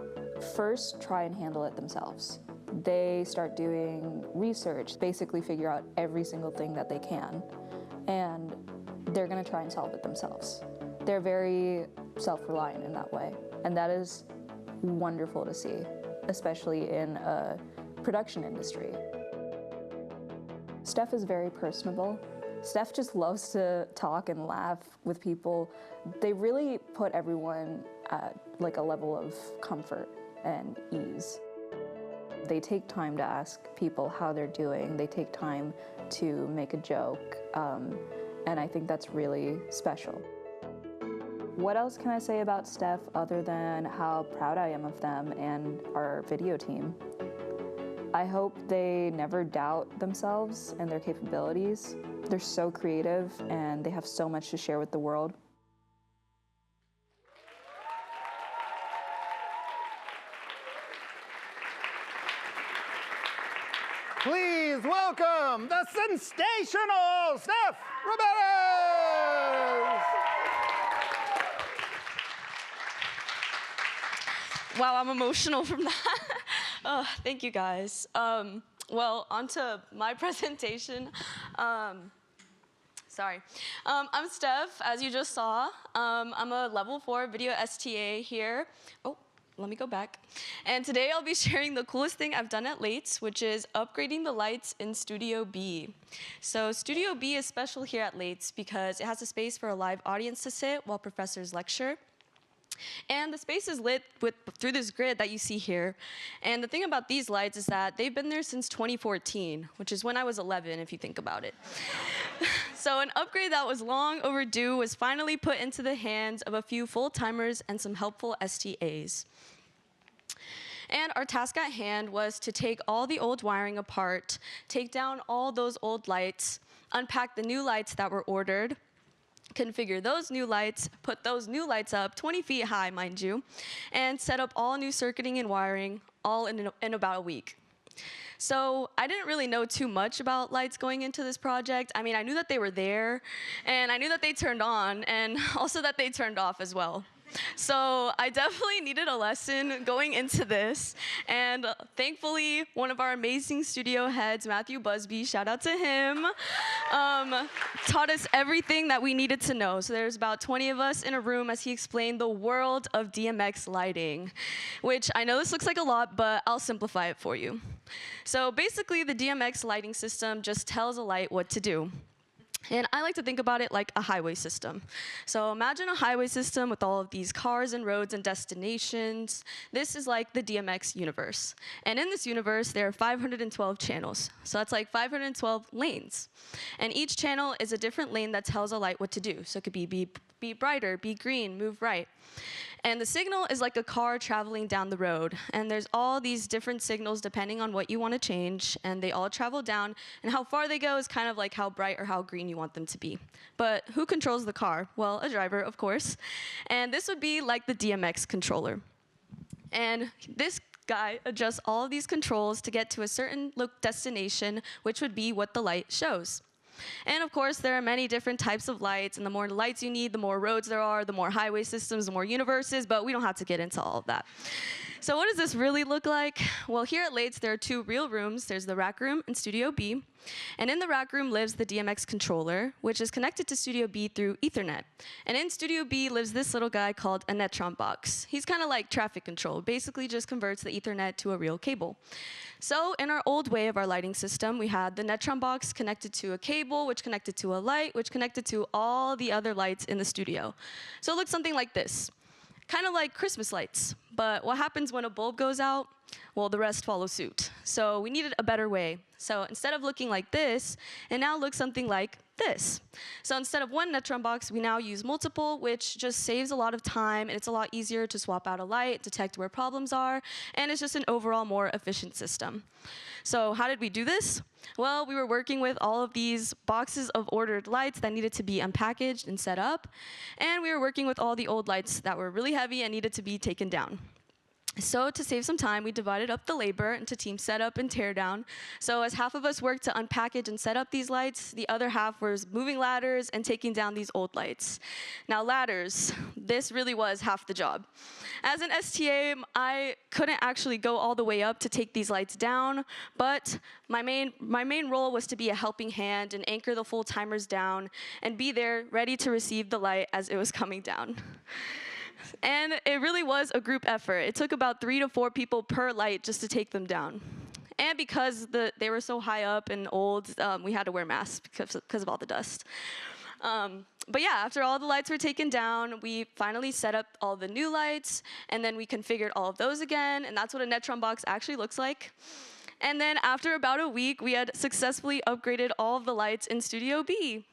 first try and handle it themselves. They start doing research, basically figure out every single thing that they can, and they're gonna try and solve it themselves. They're very self-reliant in that way, and that is wonderful to see, especially in a production industry. Steph is very personable. Steph just loves to talk and laugh with people. They really put everyone at like a level of comfort and ease. They take time to ask people how they're doing. They take time to make a joke, and I think that's really special. What else can I say about Steph other than how proud I am of them and our video team? I hope they never doubt themselves and their capabilities. They're so creative and they have so much to share with the world. Please welcome the sensational Steph Roberts! Wow, I'm emotional from that. Oh, thank you guys. Well, on to my presentation. Sorry. I'm Steph, as you just saw. I'm a level 4 video STA here. Oh, let me go back. And today I'll be sharing the coolest thing I've done at Lates, which is upgrading the lights in Studio B. So Studio B is special here at Lates because it has a space for a live audience to sit while professors lecture. And the space is lit through this grid that you see here. And the thing about these lights is that they've been there since 2014, which is when I was 11, if you think about it. So an upgrade that was long overdue was finally put into the hands of a few full-timers and some helpful STAs. And our task at hand was to take all the old wiring apart, take down all those old lights, unpack the new lights that were ordered, configure those new lights, put those new lights up 20 feet high, mind you, and set up all new circuiting and wiring all in about a week. So I didn't really know too much about lights going into this project. I mean, I knew that they were there, and I knew that they turned on, and also that they turned off as well. So I definitely needed a lesson going into this, and thankfully, one of our amazing studio heads, Matthew Busby, shout out to him, taught us everything that we needed to know. So there's about 20 of us in a room as he explained the world of DMX lighting, which I know this looks like a lot, but I'll simplify it for you. So basically, the DMX lighting system just tells a light what to do. And I like to think about it like a highway system. So imagine a highway system with all of these cars and roads and destinations. This is like the DMX universe. And in this universe, there are 512 channels. So that's like 512 lanes. And each channel is a different lane that tells a light what to do. So it could be brighter, be green, move right. And the signal is like a car traveling down the road. And there's all these different signals depending on what you want to change. And they all travel down. And how far they go is kind of like how bright or how green you want them to be. But who controls the car? Well, a driver, of course. And this would be like the DMX controller. And this guy adjusts all of these controls to get to a certain destination, which would be what the light shows. And of course, there are many different types of lights, and the more lights you need, the more roads there are, the more highway systems, the more universes, but we don't have to get into all of that. So what does this really look like? Well, here at Lates, there are two real rooms. There's the rack room and Studio B. And in the rack room lives the DMX controller, which is connected to Studio B through Ethernet. And in Studio B lives this little guy called a Netron box. He's kind of like traffic control, basically just converts the Ethernet to a real cable. So in our old way of our lighting system, we had the Netron box connected to a cable, which connected to a light, which connected to all the other lights in the studio. So it looks something like this. Kind of like Christmas lights, but what happens when a bulb goes out? Well, the rest follow suit. So we needed a better way. So instead of looking like this, it now looks something like this. So instead of one Netron box, we now use multiple, which just saves a lot of time, and it's a lot easier to swap out a light, detect where problems are, and it's just an overall more efficient system. So how did we do this? Well, we were working with all of these boxes of ordered lights that needed to be unpackaged and set up, and we were working with all the old lights that were really heavy and needed to be taken down. So to save some time, we divided up the labor into team setup and teardown. So as half of us worked to unpackage and set up these lights, the other half was moving ladders and taking down these old lights. Now ladders, this really was half the job. As an STA, I couldn't actually go all the way up to take these lights down, but my main role was to be a helping hand and anchor the full timers down and be there ready to receive the light as it was coming down. And it really was a group effort. It took about 3 to 4 people per light just to take them down. And because they were so high up and old, we had to wear masks because of all the dust. But yeah, after all the lights were taken down, we finally set up all the new lights, and then we configured all of those again, and that's what a Netron box actually looks like. And then after about a week, we had successfully upgraded all of the lights in Studio B.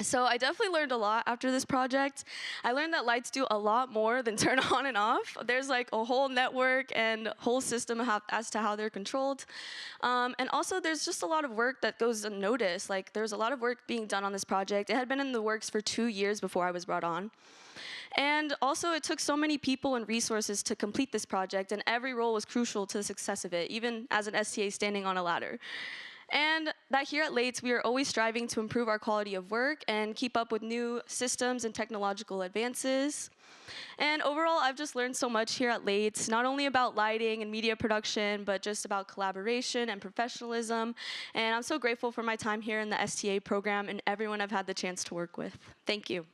So I definitely learned a lot after this project. I learned that lights do a lot more than turn on and off. There's like a whole network and whole system as to how they're controlled. And also there's just a lot of work that goes unnoticed. Like there's a lot of work being done on this project. It had been in the works for 2 years before I was brought on. And also it took so many people and resources to complete this project, and every role was crucial to the success of it, even as an STA standing on a ladder. And that here at Lates, we are always striving to improve our quality of work and keep up with new systems and technological advances. And overall, I've just learned so much here at Lates, not only about lighting and media production, but just about collaboration and professionalism. And I'm so grateful for my time here in the STA program and everyone I've had the chance to work with. Thank you.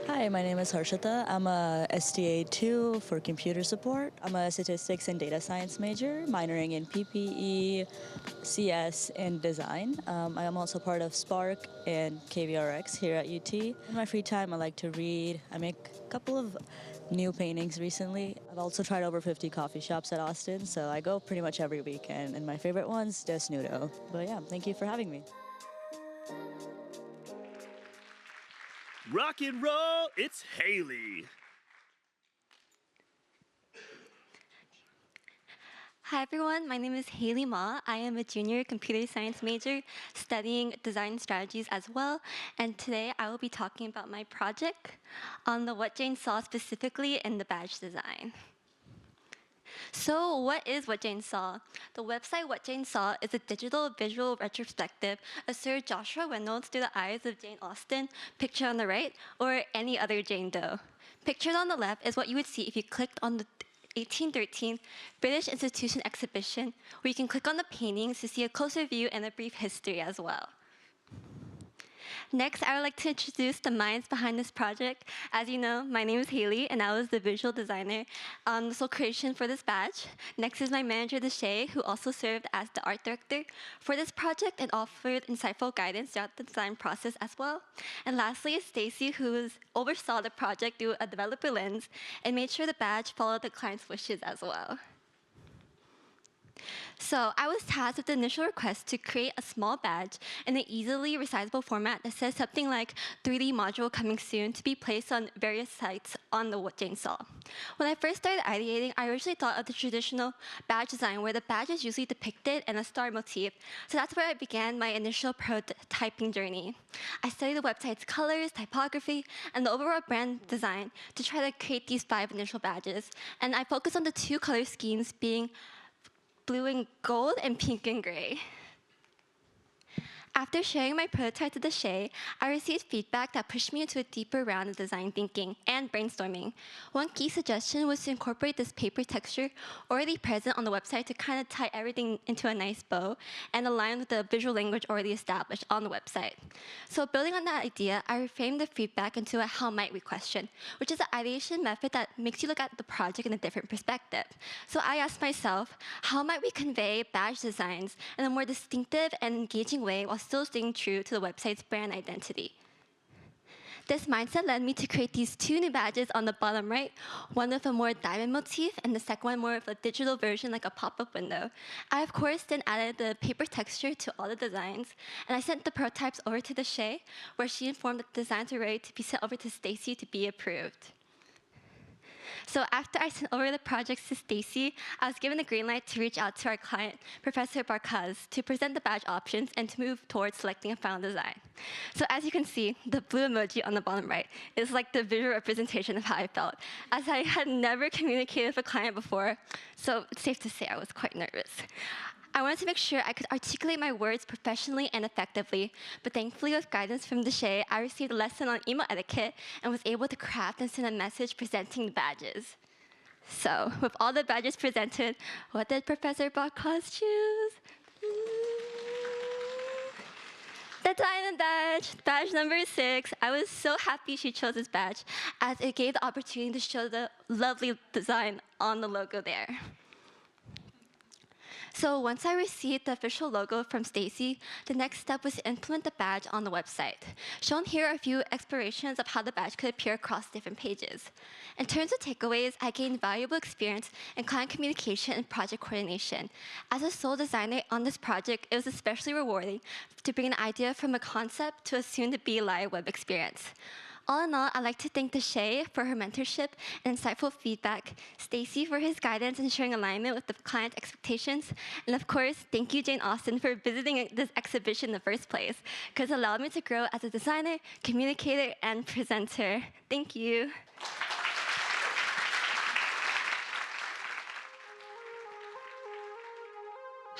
Hi, my name is Harshita. I'm a STA 2 for computer support. I'm a statistics and data science major, minoring in PPE, CS, and design. I am also part of Spark and KVRX here at UT. In my free time, I like to read. I make a couple of new paintings recently. I've also tried over 50 coffee shops at Austin, so I go pretty much every weekend, and my favorite one's Desnudo. But yeah, thank you for having me. Rock and roll, it's Haley. Hi everyone, my name is Haley Ma. I am a junior computer science major studying design strategies as well. And today I will be talking about my project on the What Jane Saw specifically in the badge design. So what is What Jane Saw? The website What Jane Saw is a digital visual retrospective of Sir Joshua Reynolds through the eyes of Jane Austen, pictured on the right, or any other Jane Doe. Pictured on the left is what you would see if you clicked on the 1813 British Institution exhibition, where you can click on the paintings to see a closer view and a brief history as well. Next, I would like to introduce the minds behind this project. As you know, my name is Haley, and I was the visual designer on the sole creation for this badge. Next is my manager, Deshay, who also served as the art director for this project and offered insightful guidance throughout the design process as well. And lastly is Stacy, who oversaw the project through a developer lens and made sure the badge followed the client's wishes as well. So I was tasked with the initial request to create a small badge in an easily resizable format that says something like 3D module coming soon to be placed on various sites on the What Jane Saw. When I first started ideating, I originally thought of the traditional badge design where the badge is usually depicted in a star motif. So that's where I began my initial prototyping journey. I studied the website's colors, typography, and the overall brand design to try to create these 5 initial badges. And I focused on the 2 color schemes being blue and gold, and pink and gray. After sharing my prototype to Deshay, I received feedback that pushed me into a deeper round of design thinking and brainstorming. One key suggestion was to incorporate this paper texture already present on the website to kind of tie everything into a nice bow and align with the visual language already established on the website. So building on that idea, I reframed the feedback into a how might we question, which is an ideation method that makes you look at the project in a different perspective. So I asked myself, how might we convey badge designs in a more distinctive and engaging way while still staying true to the website's brand identity? This mindset led me to create these 2 new badges on the bottom right, one with a more diamond motif and the second one more of a digital version like a pop-up window. I, of course, then added the paper texture to all the designs, and I sent the prototypes over to Deshay, where she informed that the designs were ready to be sent over to Stacy to be approved. So after I sent over the projects to Stacy, I was given the green light to reach out to our client, Professor Barkaz, to present the badge options and to move towards selecting a final design. So as you can see, the blue emoji on the bottom right is like the visual representation of how I felt, as I had never communicated with a client before, so it's safe to say I was quite nervous. I wanted to make sure I could articulate my words professionally and effectively, but thankfully with guidance from Deshay, I received a lesson on email etiquette and was able to craft and send a message presenting the badges. So, with all the badges presented, what did Professor Barkaz choose? The diamond badge, badge number 6. I was so happy she chose this badge, as it gave the opportunity to show the lovely design on the logo there. So once I received the official logo from Stacy, the next step was to implement the badge on the website. Shown here are a few explorations of how the badge could appear across different pages. In terms of takeaways, I gained valuable experience in client communication and project coordination. As a sole designer on this project, it was especially rewarding to bring an idea from a concept to a soon-to-be live web experience. All in all, I'd like to thank Deshay for her mentorship and insightful feedback, Stacy for his guidance ensuring alignment with the client's expectations, and of course, thank you, Jane Austen, for visiting this exhibition in the first place, because it allowed me to grow as a designer, communicator, and presenter. Thank you.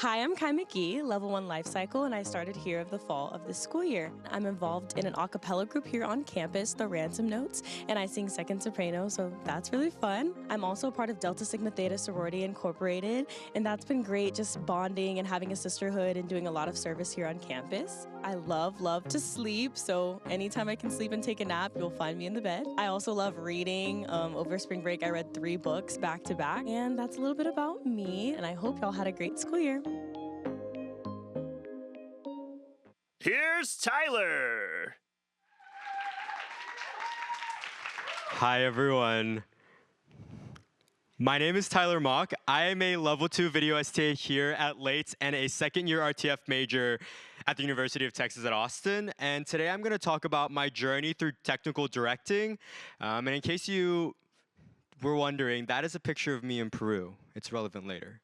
Hi, I'm Kai McGee, Level 1 Life Cycle, and I started here of the fall of this school year. I'm involved in an a cappella group here on campus, the Ransom Notes, and I sing second soprano, so that's really fun. I'm also part of Delta Sigma Theta Sorority Incorporated, and that's been great, just bonding and having a sisterhood and doing a lot of service here on campus. I love to sleep, so anytime I can sleep and take a nap, you'll find me in the bed. I also love reading. Over spring break, I read 3 books back to back, and that's a little bit about me, and I hope y'all had a great school year. Here's Tyler. Hi, everyone. My name is Tyler Mock. I am a Level 2 Video STA here at Lates and a second-year RTF major at the University of Texas at Austin. And today I'm going to talk about my journey through technical directing. And in case you were wondering, that is a picture of me in Peru. It's relevant later.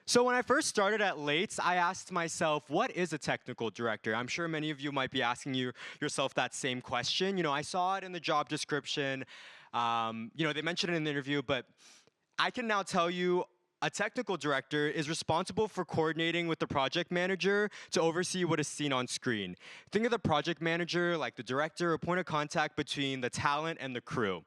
So when I first started at Lates, I asked myself, what is a technical director? I'm sure many of you might be asking yourself that same question. You know, I saw it in the job description. They mentioned it in the interview, but I can now tell you a technical director is responsible for coordinating with the project manager to oversee what is seen on screen. Think of the project manager like the director or point of contact between the talent and the crew.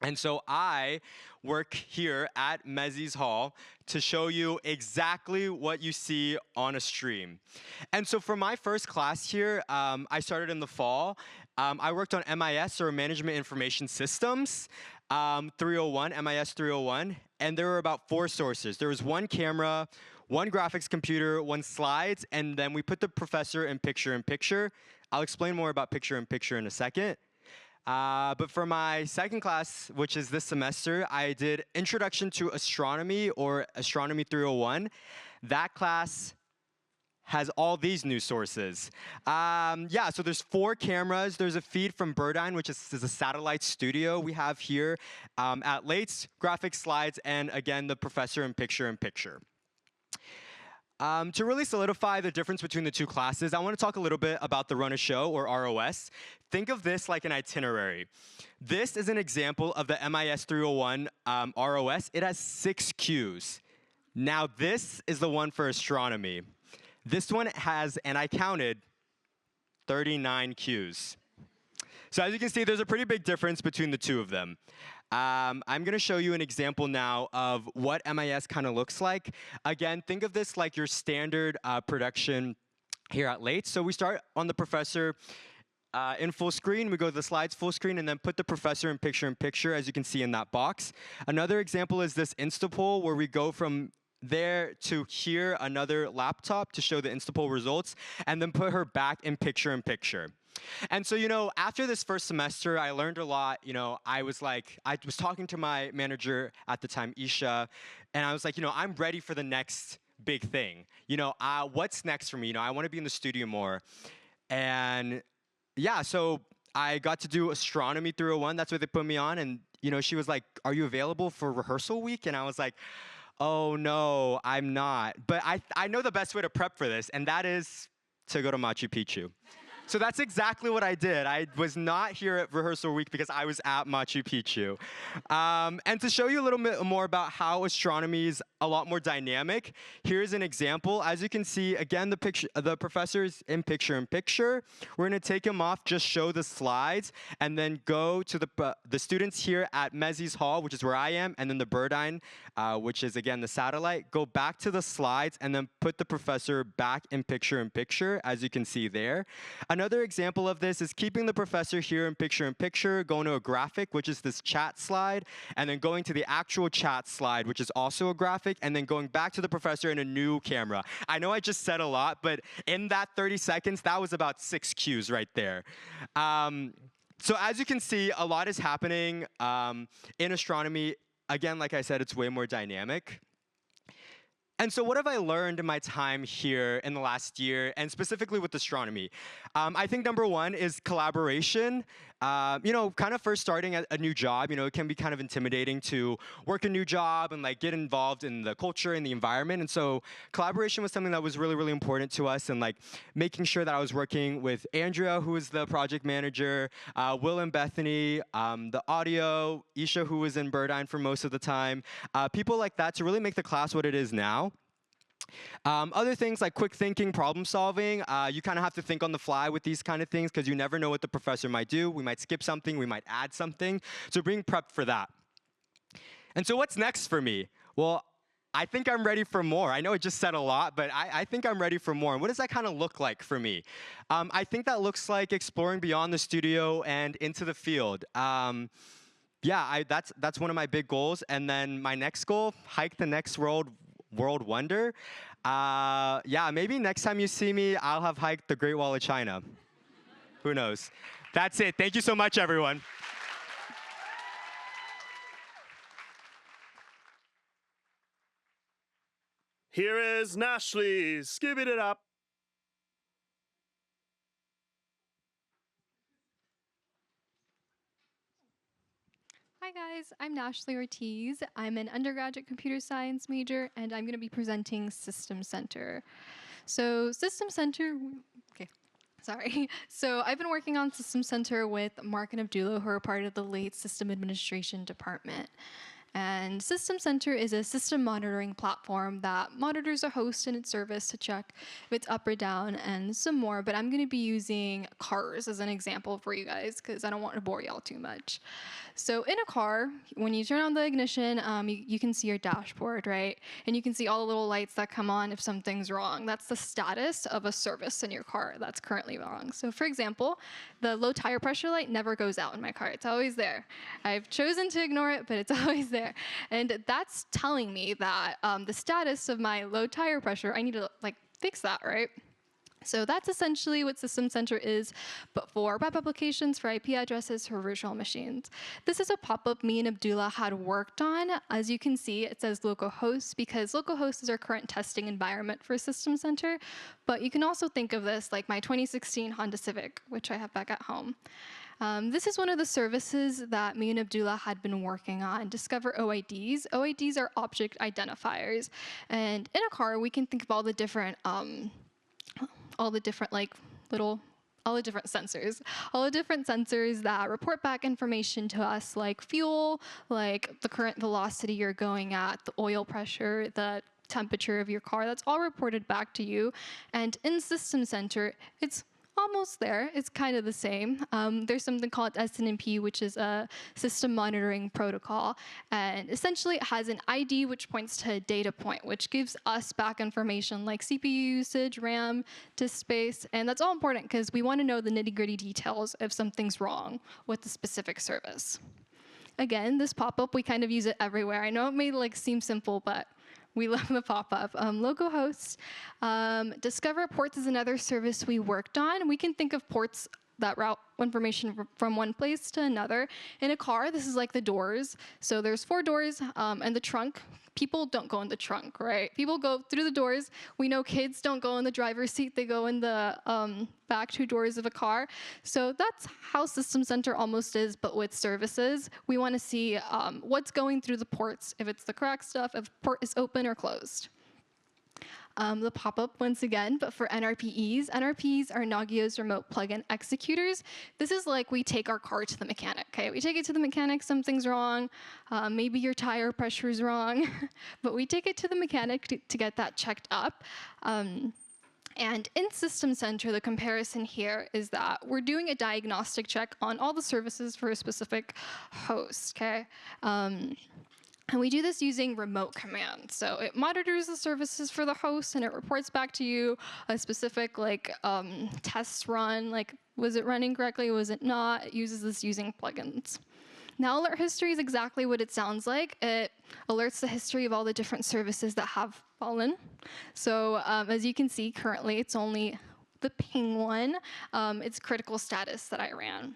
And so I work here at Mezzies Hall to show you exactly what you see on a stream. And so for my first class here, I started in the fall. I worked on MIS, or Management Information Systems, 301, MIS 301, and there were about 4 sources. There was 1 camera, 1 graphics computer, 1 slides, and then we put the professor in picture-in-picture. I'll explain more about picture-in-picture in a second. But for my second class, which is this semester, I did Introduction to Astronomy, or Astronomy 301. That class has all these new sources. Yeah, so there's 4 cameras. There's a feed from Birdine, which is a satellite studio we have here at Lates, graphics, slides, and again, the professor in picture-in-picture. To really solidify the difference between the 2 classes, I want to talk a little bit about the Run a Show, or ROS. Think of this like an itinerary. This is an example of the MIS 301 ROS. It has 6 cues. Now this is the one for astronomy. This one has, and I counted, 39 cues. So as you can see, there's a pretty big difference between the 2 of them. I'm going to show you an example now of what MIS kind of looks like. Again, think of this like your standard production here at Lates. So we start on the professor in full screen. We go to the slides full screen and then put the professor in picture-in-picture, as you can see in that box. Another example is this Instapoll, where we go from there to here, another laptop to show the Instapoll results, and then put her back in picture-in-picture. And so, you know, after this first semester, I learned a lot. You know, I was talking to my manager at the time, Isha, and I was like, you know, I'm ready for the next big thing. You know, what's next for me? You know, I want to be in the studio more. And yeah, so I got to do Astronomy 301. That's what they put me on. And, you know, she was like, are you available for rehearsal week? And I was like, oh, no, I'm not. But I know the best way to prep for this, and that is to go to Machu Picchu. So that's exactly what I did. I was not here at rehearsal week because I was at Machu Picchu. And to show you a little bit more about how astronomy is a lot more dynamic, here's an example. As you can see, again, the professor's in picture-in-picture. We're going to take him off, just show the slides, and then go to the students here at Mezzies Hall, which is where I am, and then the Birdine, which is, again, the satellite. Go back to the slides, and then put the professor back in picture-in-picture, as you can see there. Another example of this is keeping the professor here in picture-in-picture, going to a graphic, which is this chat slide, and then going to the actual chat slide, which is also a graphic, and then going back to the professor in a new camera. I know I just said a lot, but in that 30 seconds, that was about 6 cues right there. So as you can see, a lot is happening in astronomy. Again, like I said, it's way more dynamic. And so what have I learned in my time here in the last year, and specifically with astronomy? I think number 1 is collaboration. You know, kind of first starting a new job, you know, it can be kind of intimidating to work a new job and like get involved in the culture and the environment. And so collaboration was something that was really, really important to us, and like making sure that I was working with Andrea, who is the project manager, Will and Bethany, the audio, Isha, who was in Birdine for most of the time, people like that to really make the class what it is now. Other things like quick thinking, problem solving, you kind of have to think on the fly with these kind of things because you never know what the professor might do. We might skip something, we might add something. So being prepped for that. And so what's next for me? Well, I think I'm ready for more. I know I just said a lot, but I think I'm ready for more. And what does that kind of look like for me? I think that looks like exploring beyond the studio and into the field. Yeah, that's one of my big goals. And then my next goal, hike the next world wonder. Yeah, maybe next time you see me, I'll have hiked the Great Wall of China. Who knows? That's it. Thank you so much, everyone. Here is Nashley. Skibidi it up. Hi guys, I'm Nashley Ortiz. I'm an undergraduate computer science major, and I'm going to be presenting System Center. So System Center, okay, sorry. So I've been working on System Center with Mark and Abdullah, who are part of the Lates System Administration Department. And System Center is a system monitoring platform that monitors a host and its service to check if it's up or down and some more. But I'm going to be using cars as an example for you guys because I don't want to bore y'all too much. So in a car, when you turn on the ignition, you can see your dashboard, right? And you can see all the little lights that come on if something's wrong. That's the status of a service in your car that's currently wrong. So for example, the low tire pressure light never goes out in my car. It's always there. I've chosen to ignore it, but it's always there. And that's telling me that the status of my low tire pressure, I need to fix that, right? So that's essentially what System Center is, but for web applications, for IP addresses, for virtual machines. This is a pop-up me and Abdullah had worked on. As you can see, it says localhost because localhost is our current testing environment for System Center, but you can also think of this like my 2016 Honda Civic, which I have back at home. This is one of the services that me and Abdullah had been working on, Discover OIDs. OIDs are object identifiers, and in a car, we can think of all the different sensors that report back information to us, like fuel, like the current velocity you're going at, the oil pressure, the temperature of your car. That's all reported back to you. And in System Center, it's almost there. It's kind of the same. There's something called SNMP, which is a system monitoring protocol. And essentially, it has an ID, which points to a data point, which gives us back information like CPU usage, RAM, disk space. And that's all important because we want to know the nitty-gritty details if something's wrong with the specific service. Again, this pop-up, we kind of use it everywhere. I know it may seem simple, but we love the pop-up. Localhost. Discover Ports is another service we worked on. We can think of ports that route information from one place to another. In a car, this is like the doors. So there's 4 doors and the trunk. People don't go in the trunk, right? People go through the doors. We know kids don't go in the driver's seat. They go in the back 2 doors of a car. So that's how System Center almost is, but with services. We want to see what's going through the ports, if it's the correct stuff, if the port is open or closed. The pop-up once again, but for NRPEs. NRPEs are Nagios remote plugin executors. This is like we take our car to the mechanic, okay? We take it to the mechanic, something's wrong, maybe your tire pressure is wrong, but we take it to the mechanic to get that checked up. And in System Center, the comparison here is that we're doing a diagnostic check on all the services for a specific host, okay? And we do this using remote commands. So it monitors the services for the host and it reports back to you a specific test run, was it running correctly, was it not? It uses this using plugins. Now alert history is exactly what it sounds like. It alerts the history of all the different services that have fallen. So as you can see, currently it's only the ping one. It's critical status that I ran.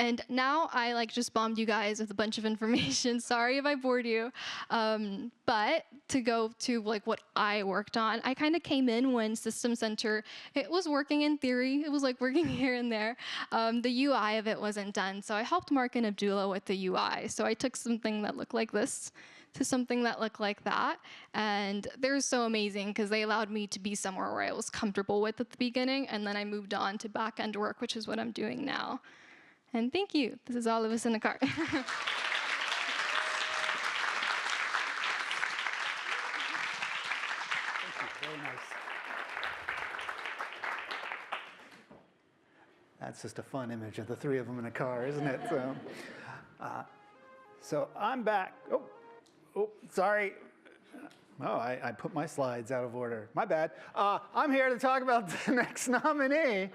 And now I just bombed you guys with a bunch of information. Sorry if I bored you. But to go to what I worked on, I kind of came in when System Center, it was working in theory. It was working here and there. The UI of it wasn't done. So I helped Mark and Abdullah with the UI. So I took something that looked like this to something that looked like that. And they're so amazing because they allowed me to be somewhere where I was comfortable with at the beginning. And then I moved on to back-end work, which is what I'm doing now. And thank you. This is all of us in the car. Thank you. Very nice. That's just a fun image of the 3 of them in a car, isn't it? So I'm back. Oh, sorry. Oh, I put my slides out of order. My bad. I'm here to talk about the next nominee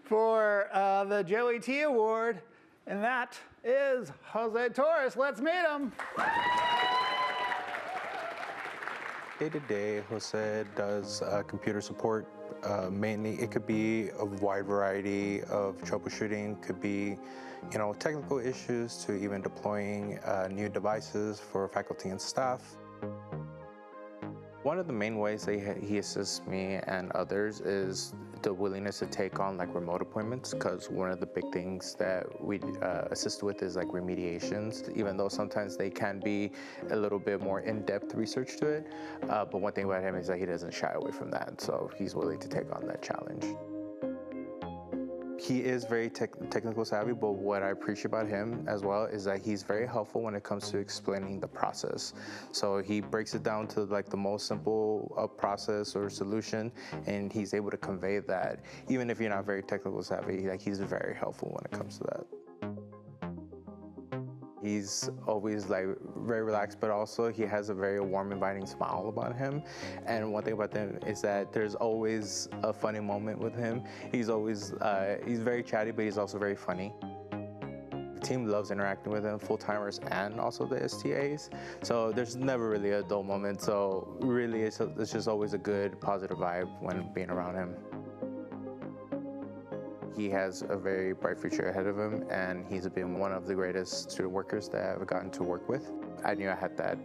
for the Joey T Award, and that is Jose Torres. Let's meet him. Day-to-day, Jose does computer support. Mainly, it could be a wide variety of troubleshooting. Could be, technical issues to even deploying new devices for faculty and staff. One of the main ways that he assists me and others is the willingness to take on remote appointments, because one of the big things that we assist with is remediations, even though sometimes they can be a little bit more in-depth research to it. But one thing about him is that he doesn't shy away from that, so he's willing to take on that challenge. he is very technical savvy, but what I appreciate about him as well is that he's very helpful when it comes to explaining the process. So he breaks it down to like the most simple process or solution, and he's able to convey that. Even if you're not very technical savvy, like he's very helpful when it comes to that. He's always like very relaxed, but also he has a very warm, inviting smile about him. And one thing about him is that there's always a funny moment with him. He's always, he's very chatty, but he's also very funny. The team loves interacting with him, full-timers and also the STAs. So there's never really a dull moment. So really, it's just always a good, positive vibe when being around him. He has a very bright future ahead of him, and he's been one of the greatest student workers that I've gotten to work with. I knew I had that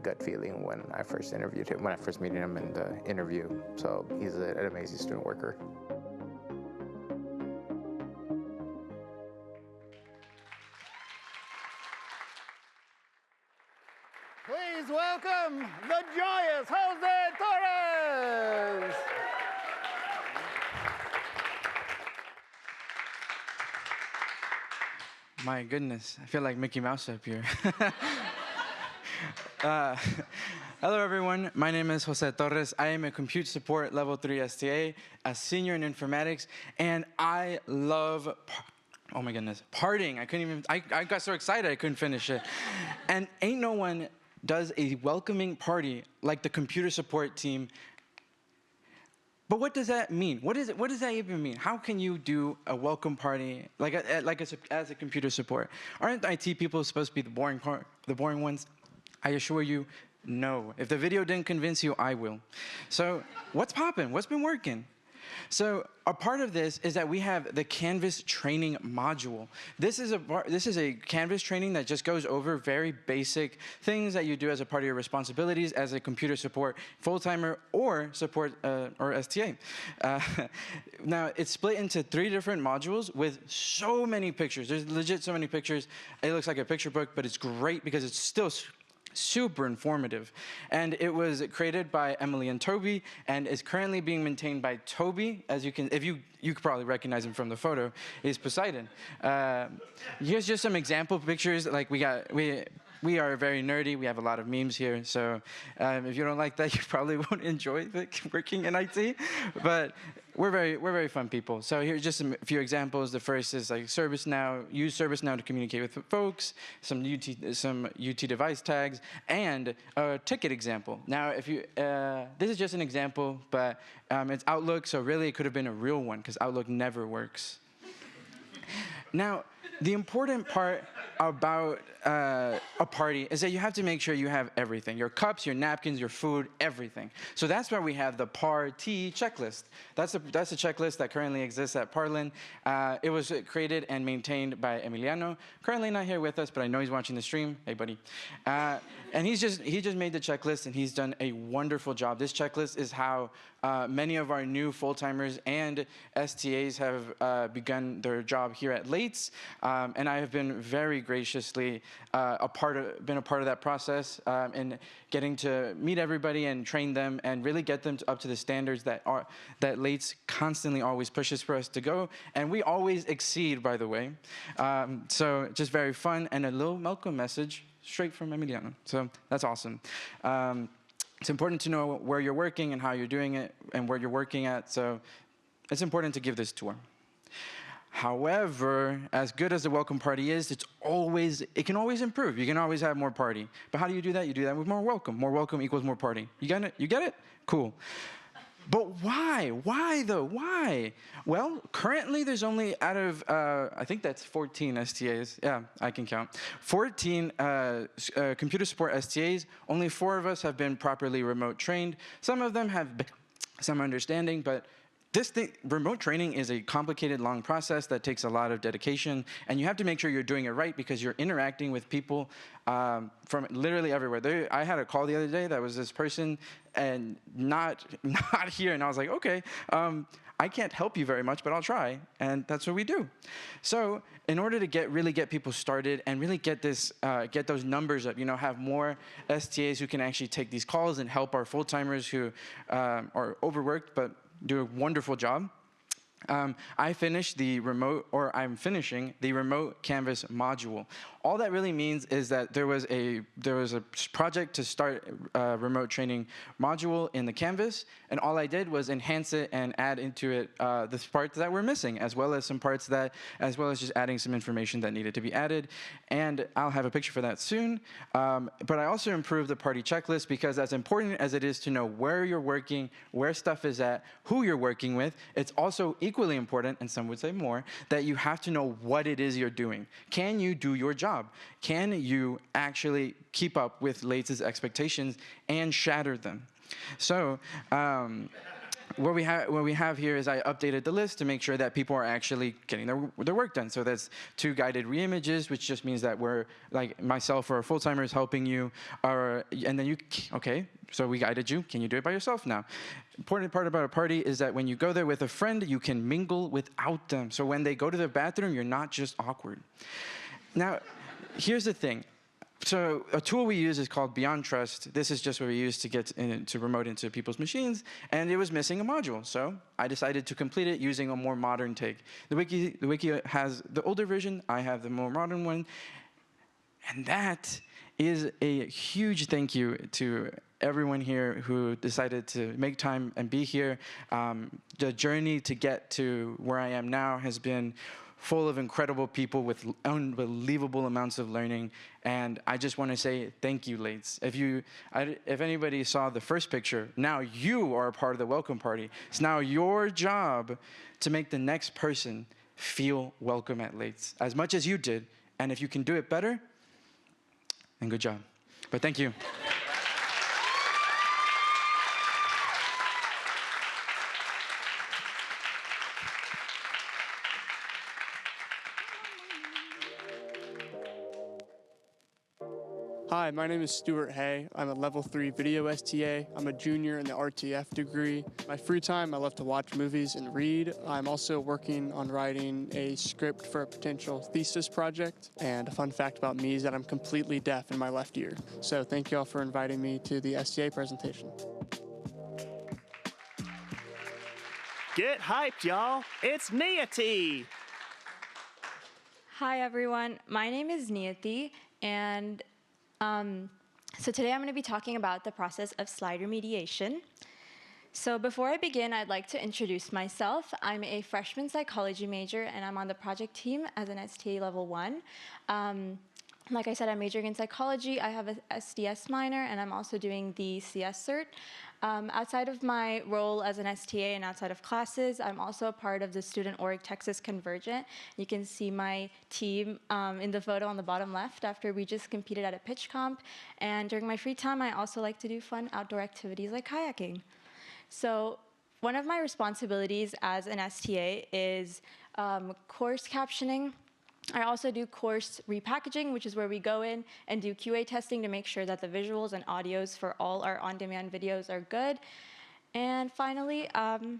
gut feeling when I first interviewed him, when I first met him in the interview. So he's an amazing student worker. Please welcome the joyous Jose Torres. My goodness, I feel like Mickey Mouse up here. Hello everyone, my name is Jose Torres. I am a Compute Support Level 3 STA, a senior in informatics, and I love, oh my goodness, partying. I got so excited I couldn't finish it. And ain't no one does a welcoming party like the computer support team. But what does that mean? What does that even mean? How can you do a welcome party as a computer support? Aren't IT people supposed to be the boring ones? I assure you, no. If the video didn't convince you, I will. So what's poppin'? What's been working? So a part of this is that we have the Canvas training module. This is a Canvas training that just goes over very basic things that you do as a part of your responsibilities as a computer support full-timer or support or STA. Now it's split into 3 different modules with so many pictures. There's legit so many pictures. It looks like a picture book, but it's great because it's still super informative. And it was created by Emily and Toby and is currently being maintained by Toby. As you can, you could probably recognize him from the photo, is Poseidon. Here's just some example pictures. Like we are very nerdy. We have a lot of memes here. So if you don't like that, you probably won't enjoy working in IT. But we're very fun people. So here's just a few examples. The first is like ServiceNow. Use ServiceNow to communicate with folks. Some UT device tags and a ticket example. Now, if you this is just an example, but it's Outlook. So really, it could have been a real one because Outlook never works. Now, the important part about a party is that you have to make sure you have everything. Your cups, your napkins, your food, everything. So that's why we have the PAR-T checklist. That's a checklist that currently exists at Parlin. It was created and maintained by Emiliano. Currently not here with us, but I know he's watching the stream. Hey, buddy. And he just made the checklist, and he's done a wonderful job. This checklist is how many of our new full-timers and STAs have begun their job here at Lates. And I have been very graciously a part of that process and getting to meet everybody and train them and really get them up to the standards that Lates constantly always pushes for us to go. And we always exceed, by the way. So just very fun and a little welcome message straight from Emiliano. So that's awesome. It's important to know where you're working and how you're doing it and where you're working at. So it's important to give this tour. However, as good as the welcome party is, it can always improve. You can always have more party. But how do you do that? You do that with more welcome. More welcome equals more party. You get it? You get it? Cool. But why? Why though? Why? Well, currently there's only out of, I think that's 14 STAs. Yeah, I can count. 14 computer support STAs. Only 4 of us have been properly remote trained. Some of them have some understanding, but remote training is a complicated, long process that takes a lot of dedication, and you have to make sure you're doing it right because you're interacting with people from literally everywhere. I had a call the other day that was this person and not here, and I was like, okay, I can't help you very much, but I'll try, and that's what we do. So in order to really get people started and really get those numbers up, have more STAs who can actually take these calls and help our full-timers who are overworked but do a wonderful job. I finished the remote, or I'm finishing the remote Canvas module. All that really means is that there was a project to start a remote training module in the Canvas, and all I did was enhance it and add into it the parts that were missing, as well as just adding some information that needed to be added. And I'll have a picture for that soon. But I also improved the party checklist, because as important as it is to know where you're working, where stuff is at, who you're working with, it's also equally important, and some would say more, that you have to know what it is you're doing. Can you do your job? Can you actually keep up with Lates' expectations and shatter them? So what we have here is I updated the list to make sure that people are actually getting their work done. So that's 2 guided reimages, which just means that we're, like myself or a full-timer is helping you, and then okay, so we guided you. Can you do it by yourself now? Important part about a party is that when you go there with a friend, you can mingle without them. So when they go to the bathroom, you're not just awkward. Now, here's the thing. So a tool we use is called Beyond Trust. This is just what we use to get to remote into people's machines, and it was missing a module. So I decided to complete it using a more modern take. The wiki has the older version. I have the more modern one. And that is a huge thank you to everyone here who decided to make time and be here. The journey to get to where I am now has been full of incredible people with unbelievable amounts of learning, and I just want to say thank you, Lates. If anybody saw the first picture, now you are a part of the welcome party. It's now your job to make the next person feel welcome at Lates as much as you did, and if you can do it better, then good job. But thank you. Hi, my name is Stuart Hay. I'm a level 3 video STA. I'm a junior in the RTF degree. My free time, I love to watch movies and read. I'm also working on writing a script for a potential thesis project. And a fun fact about me is that I'm completely deaf in my left ear. So thank you all for inviting me to the STA presentation. Get hyped, y'all. It's Niyati. Hi, everyone. My name is Niyati, and so today I'm going to be talking about the process of slide remediation. So before I begin, I'd like to introduce myself. I'm a freshman psychology major, and I'm on the project team as an STA level 1. Like I said, I'm majoring in psychology. I have a SDS minor, and I'm also doing the CS cert. Outside of my role as an STA and outside of classes, I'm also a part of the student org Texas Convergent. You can see my team in the photo on the bottom left after we just competed at a pitch comp. And during my free time, I also like to do fun outdoor activities like kayaking. So one of my responsibilities as an STA is course captioning. I also do course repackaging, which is where we go in and do QA testing to make sure that the visuals and audios for all our on-demand videos are good. And finally, also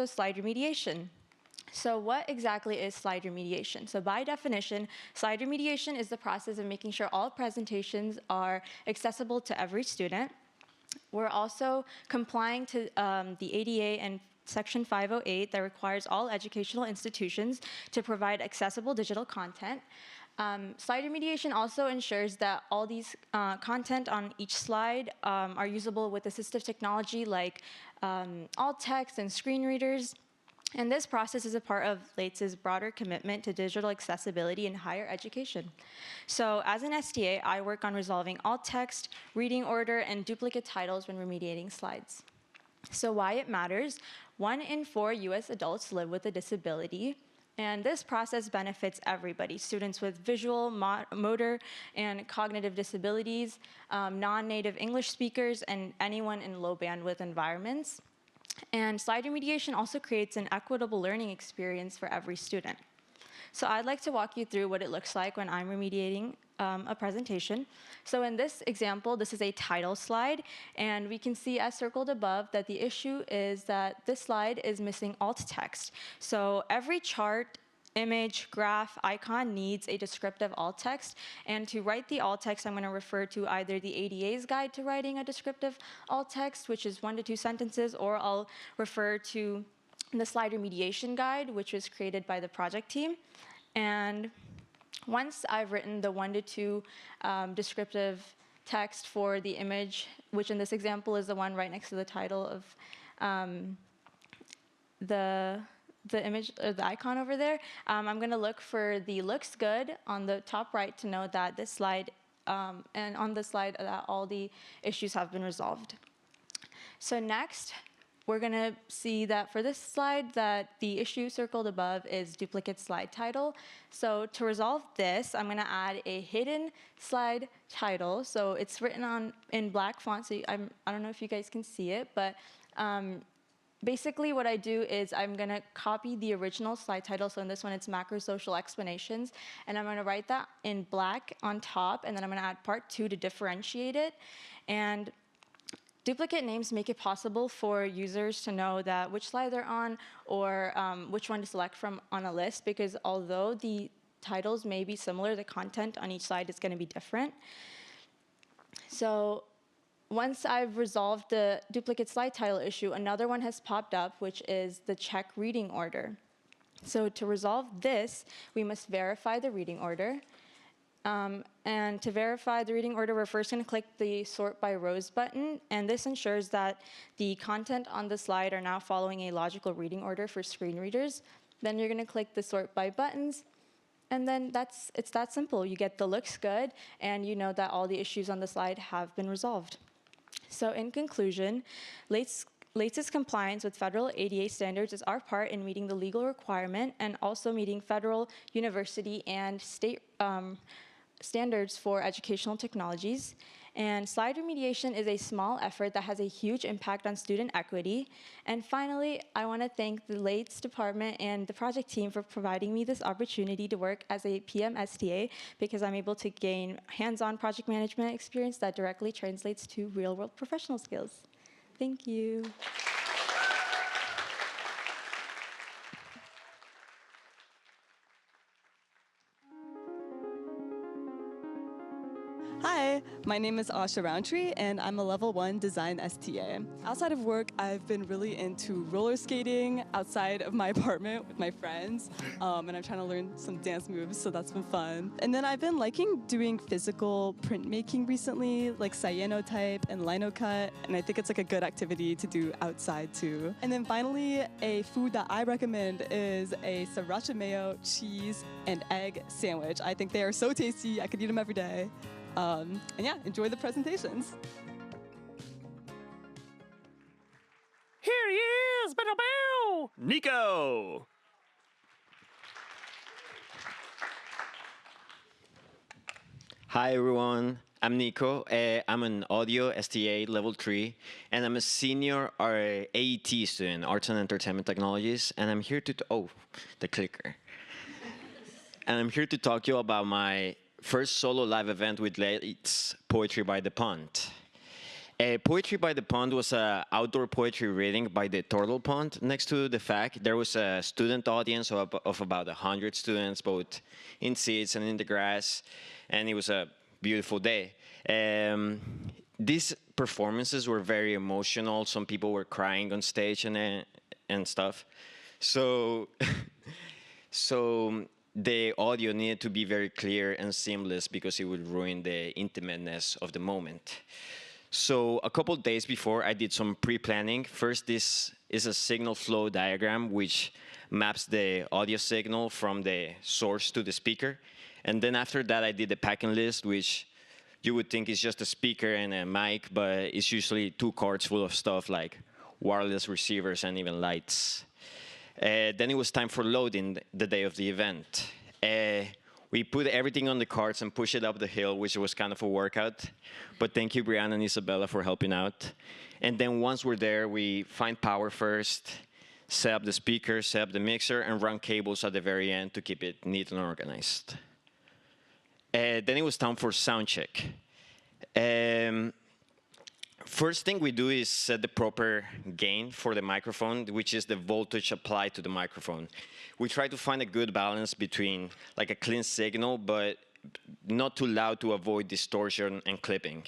slide remediation. So what exactly is slide remediation? So by definition, slide remediation is the process of making sure all presentations are accessible to every student. We're also complying to the ADA and Section 508 that requires all educational institutions to provide accessible digital content. Slide remediation also ensures that all these content on each slide are usable with assistive technology like alt text and screen readers. And this process is a part of Lates' broader commitment to digital accessibility in higher education. So as an STA, I work on resolving alt text, reading order, and duplicate titles when remediating slides. So why it matters: 1 in 4 US adults live with a disability, and this process benefits everybody: students with visual, motor, and cognitive disabilities, non-native English speakers, and anyone in low bandwidth environments. And slide remediation also creates an equitable learning experience for every student. So I'd like to walk you through what it looks like when I'm remediating a presentation. So in this example, this is a title slide, and we can see as circled above that the issue is that this slide is missing alt text. So every chart image, graph, icon needs a descriptive alt text. And to write the alt text, I'm going to refer to either the ADA's guide to writing a descriptive alt text, which is 1 to 2 sentences, or I'll refer to the slide remediation guide, which was created by the project team. And once I've written the 1 to 2 descriptive text for the image, which in this example is the one right next to the title of the image or the icon over there, I'm going to look for the looks good on the top right to know that this slide, and on the slide that all the issues have been resolved. So next, we're going to see that for this slide that the issue circled above is duplicate slide title. So to resolve this, I'm going to add a hidden slide title. So it's written in black font, so I don't know if you guys can see it, but basically what I do is I'm going to copy the original slide title. So in this one, it's macro social explanations. And I'm going to write that in black on top. And then I'm going to add part 2 to differentiate it. And duplicate names make it possible for users to know that which slide they're on or which one to select from on a list. Because although the titles may be similar, the content on each slide is going to be different. So once I've resolved the duplicate slide title issue, another one has popped up, which is the check reading order. So to resolve this, we must verify the reading order. And to verify the reading order, we're first going to click the sort by rows button. And this ensures that the content on the slide are now following a logical reading order for screen readers. Then you're going to click the sort by buttons. And then it's that simple. You get the looks good, and you know that all the issues on the slide have been resolved. So in conclusion, LATE's compliance with federal ADA standards is our part in meeting the legal requirement and also meeting federal, university, and state standards for educational technologies. And slide remediation is a small effort that has a huge impact on student equity. And finally, I want to thank the LATE's department and the project team for providing me this opportunity to work as a PMSTA, because I'm able to gain hands-on project management experience that directly translates to real-world professional skills. Thank you. Hi, my name is Asha Roundtree, and I'm a Level 1 Design STA. Outside of work, I've been really into roller skating outside of my apartment with my friends, and I'm trying to learn some dance moves, so that's been fun. And then I've been liking doing physical printmaking recently, like cyanotype and linocut, and I think it's like a good activity to do outside too. And then finally, a food that I recommend is a sriracha mayo, cheese, and egg sandwich. I think they are so tasty, I could eat them every day. And yeah, enjoy the presentations. Here he is, bow, Nico. Hi everyone, I'm Nico. I'm an audio STA level 3, and I'm a senior AET student, Arts and Entertainment Technologies, and I'm here to, the clicker. And I'm here to talk to you about my first solo live event with LATE's Poetry by the Pond. Poetry by the Pond was an outdoor poetry reading by the Turtle Pond. Next to the fact, there was a student audience of about 100 students, both in seats and in the grass, and it was a beautiful day. These performances were very emotional. Some people were crying on stage and stuff. So the audio needed to be very clear and seamless because it would ruin the intimateness of the moment. So a couple days before, I did some pre-planning. First, this is a signal flow diagram which maps the audio signal from the source to the speaker. And then after that, I did the packing list, which you would think is just a speaker and a mic, but it's usually 2 carts full of stuff like wireless receivers and even lights. Then it was time for loading the day of the event. We put everything on the carts and pushed it up the hill, which was kind of a workout. But thank you, Brianna and Isabella, for helping out. And then once we're there, we find power first, set up the speaker, set up the mixer, and run cables at the very end to keep it neat and organized. Then it was time for sound check. first thing we do is set the proper gain for the microphone, which is the voltage applied to the microphone. We try to find a good balance between like a clean signal, but not too loud to avoid distortion and clipping.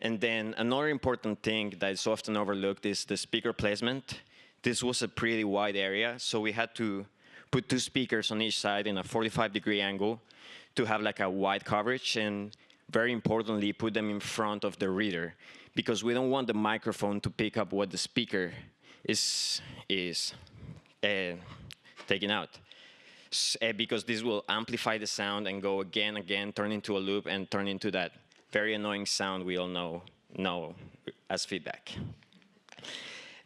And then another important thing that is often overlooked is the speaker placement. This was a pretty wide area, so we had to put 2 speakers on each side in a 45-degree angle to have like a wide coverage, and very importantly, put them in front of the reader, because we don't want the microphone to pick up what the speaker is taking out. Because this will amplify the sound and go again, turn into a loop, and turn into that very annoying sound we all know as feedback.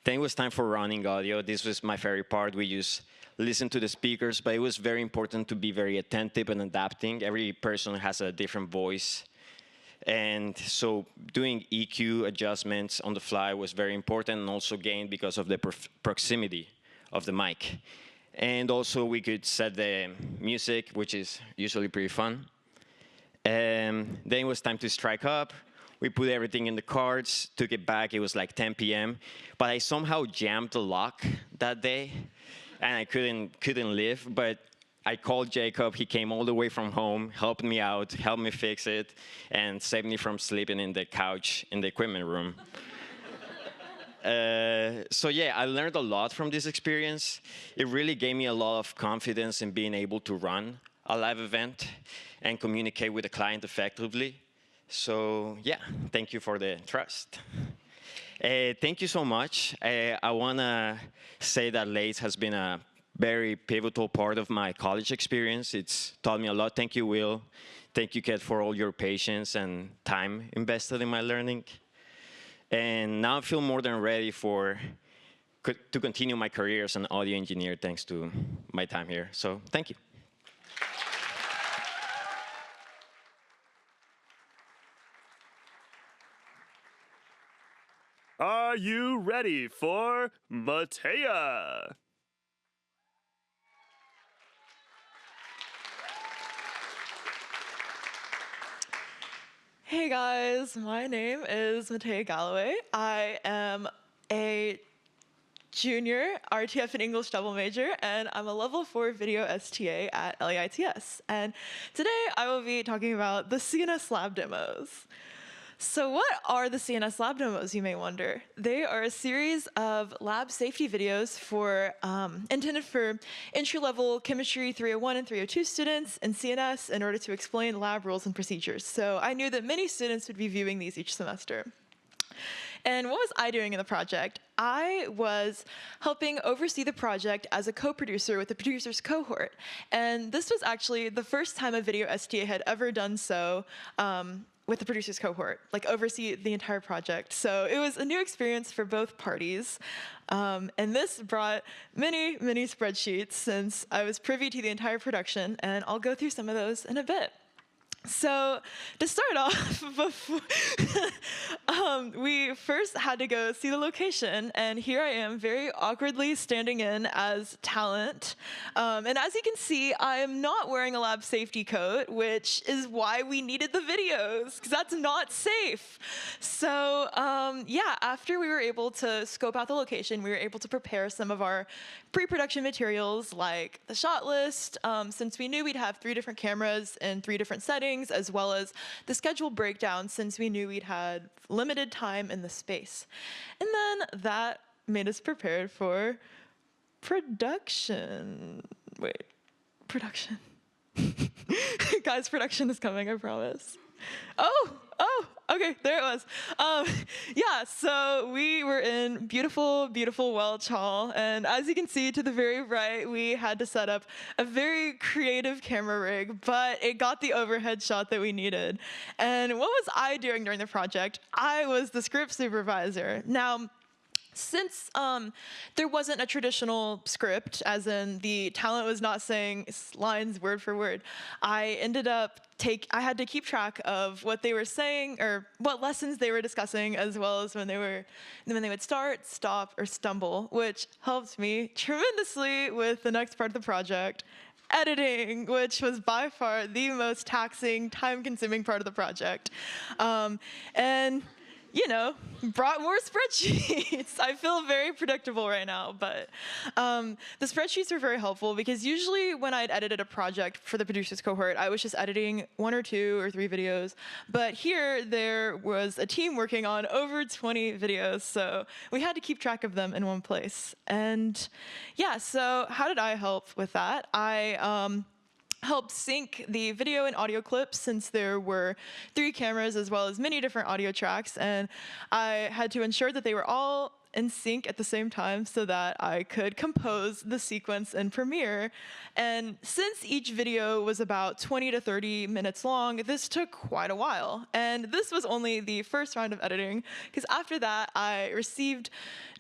Then it was time for running audio. This was my favorite part. We just listened to the speakers, but it was very important to be very attentive and adapting. Every person has a different voice. And so doing EQ adjustments on the fly was very important, and also gain because of the proximity of the mic. And also we could set the music, which is usually pretty fun. And then it was time to strike up. We put everything in the cards, took it back. It was like 10 p.m. But I somehow jammed the lock that day, and I couldn't leave. But I called Jacob. He came all the way from home, helped me out, helped me fix it, and saved me from sleeping in the couch in the equipment room. So yeah, I learned a lot from this experience. It really gave me a lot of confidence in being able to run a live event and communicate with the client effectively. So yeah, thank you for the trust. Thank you so much. I want to say that LATE has been a very pivotal part of my college experience. It's taught me a lot. Thank you, Will. Thank you, Kat, for all your patience and time invested in my learning. And now I feel more than ready to continue my career as an audio engineer thanks to my time here. So thank you. Are you ready for Matea? Hey guys, my name is Matea Galloway. I am a junior RTF and English double major, and I'm a level 4 video STA at LAITS. And today I will be talking about the CNS lab demos. So what are the CNS lab demos, you may wonder? They are a series of lab safety videos intended for entry-level chemistry 301 and 302 students in CNS in order to explain lab rules and procedures. So I knew that many students would be viewing these each semester. And what was I doing in the project? I was helping oversee the project as a co-producer with the producer's cohort. And this was actually the first time a video STA had ever done so with the producer's cohort, like oversee the entire project. So it was a new experience for both parties. And this brought many, many spreadsheets since I was privy to the entire production, and I'll go through some of those in a bit. So to start off, we first had to go see the location, and here I am very awkwardly standing in as talent. And as you can see, I am not wearing a lab safety coat, which is why we needed the videos, because that's not safe. So yeah, after we were able to scope out the location, we were able to prepare some of our pre-production materials like the shot list, since we knew we'd have 3 different cameras in 3 different settings, as well as the schedule breakdown since we knew we'd had limited time in the space. And then that made us prepared for production. Wait, production. Guys, production is coming, I promise. Oh, okay, there it was. Yeah, so we were in beautiful, beautiful Welch Hall, and as you can see to the very right, we had to set up a very creative camera rig, but it got the overhead shot that we needed. And what was I doing during the project? I was the script supervisor. Now, since there wasn't a traditional script, as in the talent was not saying lines word for word, I ended up I had to keep track of what they were saying or what lessons they were discussing, as well as when they would start, stop, or stumble, which helped me tremendously with the next part of the project, editing, which was by far the most taxing, time-consuming part of the project. And you know, brought more spreadsheets. I feel very predictable right now, but the spreadsheets are very helpful because usually when I'd edited a project for the producers cohort, I was just editing 1 or 2 or 3 videos. But here, there was a team working on over 20 videos, so we had to keep track of them in one place. And yeah, so how did I help with that? I helped sync the video and audio clips since there were 3 cameras as well as many different audio tracks, and I had to ensure that they were all in sync at the same time so that I could compose the sequence in Premiere. And since each video was about 20 to 30 minutes long, this took quite a while. And this was only the first round of editing, because after that, I received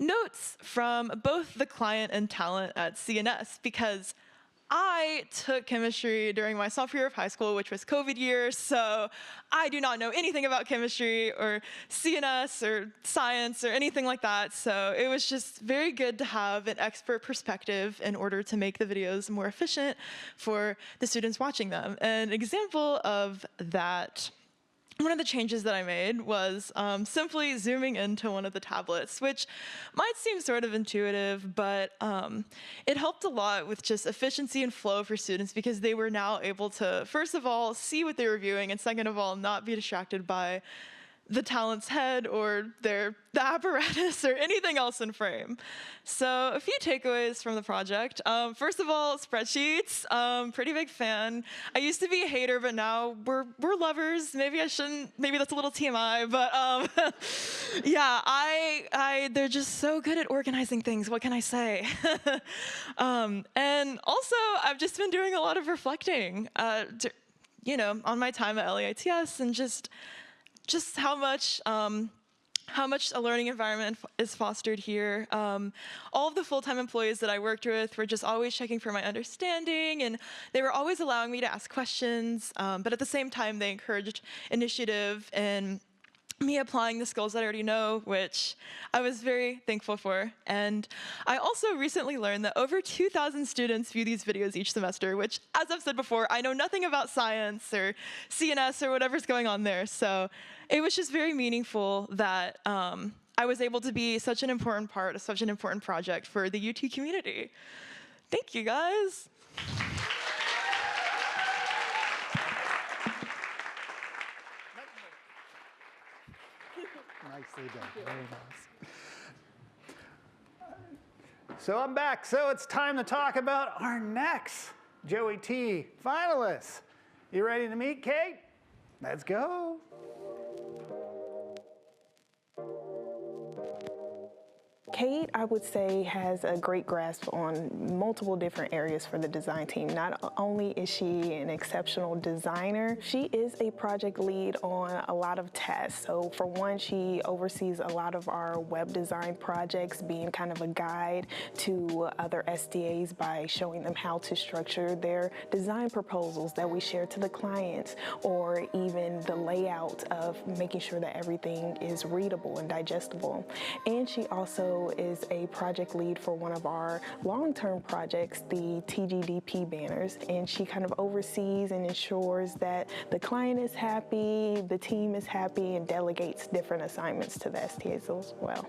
notes from both the client and talent at CNS, because I took chemistry during my sophomore year of high school, which was COVID year, so I do not know anything about chemistry or CNS or science or anything like that, so it was just very good to have an expert perspective in order to make the videos more efficient for the students watching them. An example of that, one of the changes that I made was simply zooming into one of the tablets, which might seem sort of intuitive, but it helped a lot with just efficiency and flow for students because they were now able to, first of all, see what they were viewing, and second of all, not be distracted by the talent's head or the apparatus or anything else in frame. So a few takeaways from the project. First of all, spreadsheets. Pretty big fan. I used to be a hater, but now we're lovers. Maybe I shouldn't. Maybe that's a little TMI, but yeah, they're just so good at organizing things. What can I say? And also, I've just been doing a lot of reflecting, you know, on my time at LAITS and just how much a learning environment is fostered here. All of the full-time employees that I worked with were just always checking for my understanding, and they were always allowing me to ask questions, but at the same time, they encouraged initiative and me applying the skills that I already know, which I was very thankful for. And I also recently learned that over 2,000 students view these videos each semester, which, as I've said before, I know nothing about science or CNS or whatever's going on there. So it was just very meaningful that I was able to be such an important part of such an important project for the UT community. Thank you, guys. Nicely done. Very nice. So I'm back. So it's time to talk about our next Joey T finalists. You ready to meet Kate? Let's go. Kate, I would say, has a great grasp on multiple different areas for the design team. Not only is she an exceptional designer, she is a project lead on a lot of tasks. So for one, she oversees a lot of our web design projects, being kind of a guide to other STAs by showing them how to structure their design proposals that we share to the clients, or even the layout of making sure that everything is readable and digestible. And she also is a project lead for one of our long-term projects, the TGDP banners, and she kind of oversees and ensures that the client is happy, the team is happy, and delegates different assignments to the STAs as well.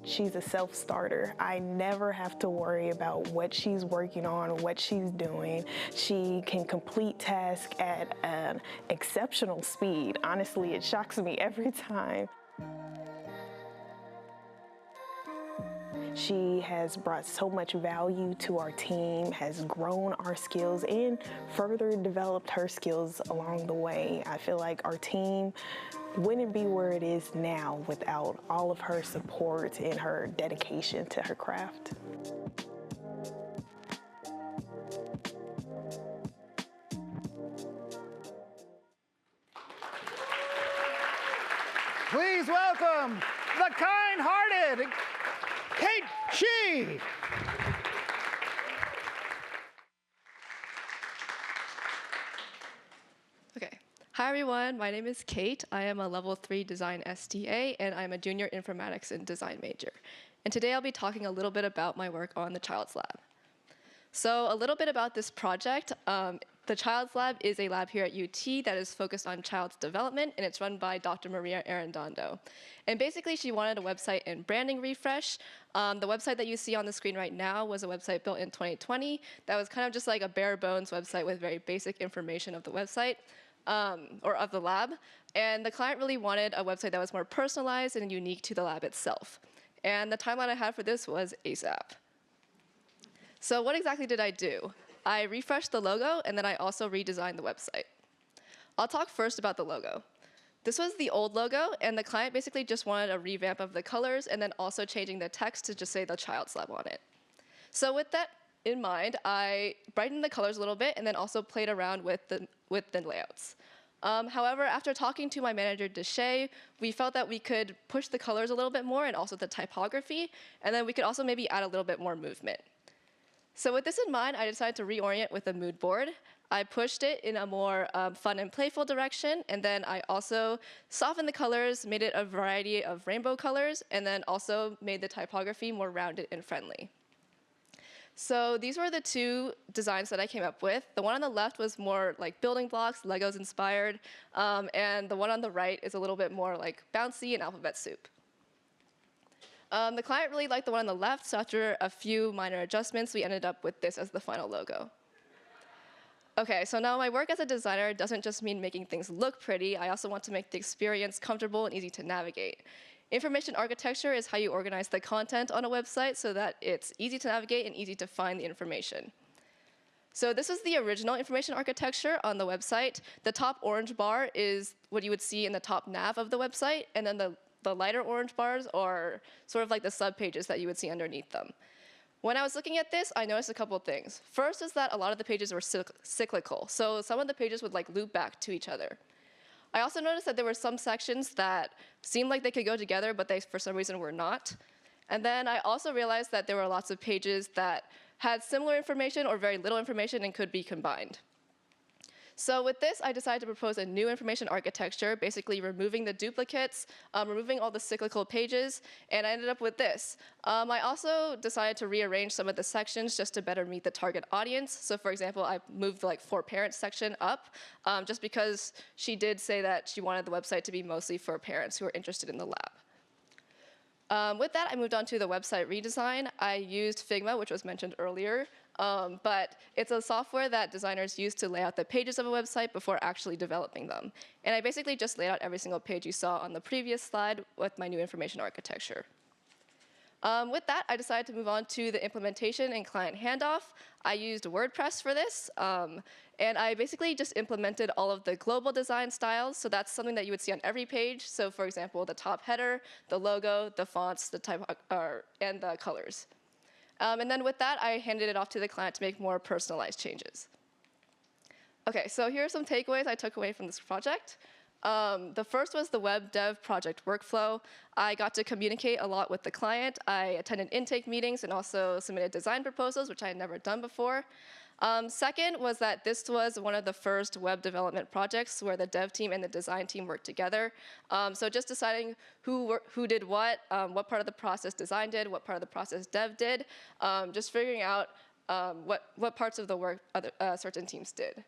She's a self-starter. I never have to worry about what she's working on, what she's doing. She can complete tasks at an exceptional speed. Honestly, it shocks me every time. She has brought so much value to our team, has grown our skills, and further developed her skills along the way. I feel like our team wouldn't be where it is now without all of her support and her dedication to her craft. Please welcome the kind-hearted Kate Shee. Okay. Hi, everyone. My name is Kate. I am a Level 3 Design STA, and I'm a Junior Informatics and Design major. And today I'll be talking a little bit about my work on the Child's Lab. So a little bit about this project. The Child's Lab is a lab here at UT that is focused on child's development, and it's run by Dr. Maria Arredondo. And basically, she wanted a website and branding refresh. The website that you see on the screen right now was a website built in 2020 that was kind of just like a bare bones website with very basic information of the website, or of the lab. And the client really wanted a website that was more personalized and unique to the lab itself. And the timeline I had for this was ASAP. So what exactly did I do? I refreshed the logo, and then I also redesigned the website. I'll talk first about the logo. This was the old logo, and the client basically just wanted a revamp of the colors and then also changing the text to just say the Child's Lab on it. So with that in mind, I brightened the colors a little bit and then also played around with the layouts. However, after talking to my manager, Deshay, we felt that we could push the colors a little bit more and also the typography, and then we could also maybe add a little bit more movement. So with this in mind, I decided to reorient with a mood board. I pushed it in a more fun and playful direction, and then I also softened the colors, made it a variety of rainbow colors, and then also made the typography more rounded and friendly. So these were the two designs that I came up with. The one on the left was more like building blocks, Legos inspired, and the one on the right is a little bit more like bouncy and alphabet soup. The client really liked the one on the left, so after a few minor adjustments, we ended up with this as the final logo. Okay, so now my work as a designer doesn't just mean making things look pretty, I also want to make the experience comfortable and easy to navigate. Information architecture is how you organize the content on a website so that it's easy to navigate and easy to find the information. So this is the original information architecture on the website. The top orange bar is what you would see in the top nav of the website, and then the lighter orange bars are sort of like the subpages that you would see underneath them. When I was looking at this, I noticed a couple of things. First is that a lot of the pages were cyclical, so some of the pages would like loop back to each other. I also noticed that there were some sections that seemed like they could go together, but they for some reason were not. And then I also realized that there were lots of pages that had similar information or very little information and could be combined. So with this, I decided to propose a new information architecture, basically removing the duplicates, removing all the cyclical pages, and I ended up with this. I also decided to rearrange some of the sections just to better meet the target audience. So for example, I moved the for parents section up, just because she did say that she wanted the website to be mostly for parents who are interested in the lab. With that, I moved on to the website redesign. I used Figma, which was mentioned earlier. But it's a software that designers use to lay out the pages of a website before actually developing them. And I basically just laid out every single page you saw on the previous slide with my new information architecture. With that, I decided to move on to the implementation and client handoff. I used WordPress for this, and I basically just implemented all of the global design styles, so that's something that you would see on every page. So for example, the top header, the logo, the fonts, the type, and the colors. And then with that, I handed it off to the client to make more personalized changes. Okay, so here are some takeaways I took away from this project. The first was the web dev project workflow. I got to communicate a lot with the client. I attended intake meetings and also submitted design proposals, which I had never done before. Second was that this was one of the first web development projects where the dev team and the design team worked together. So just deciding who did what part of the process design did, what part of the process dev did, just figuring out what parts of the work certain teams did.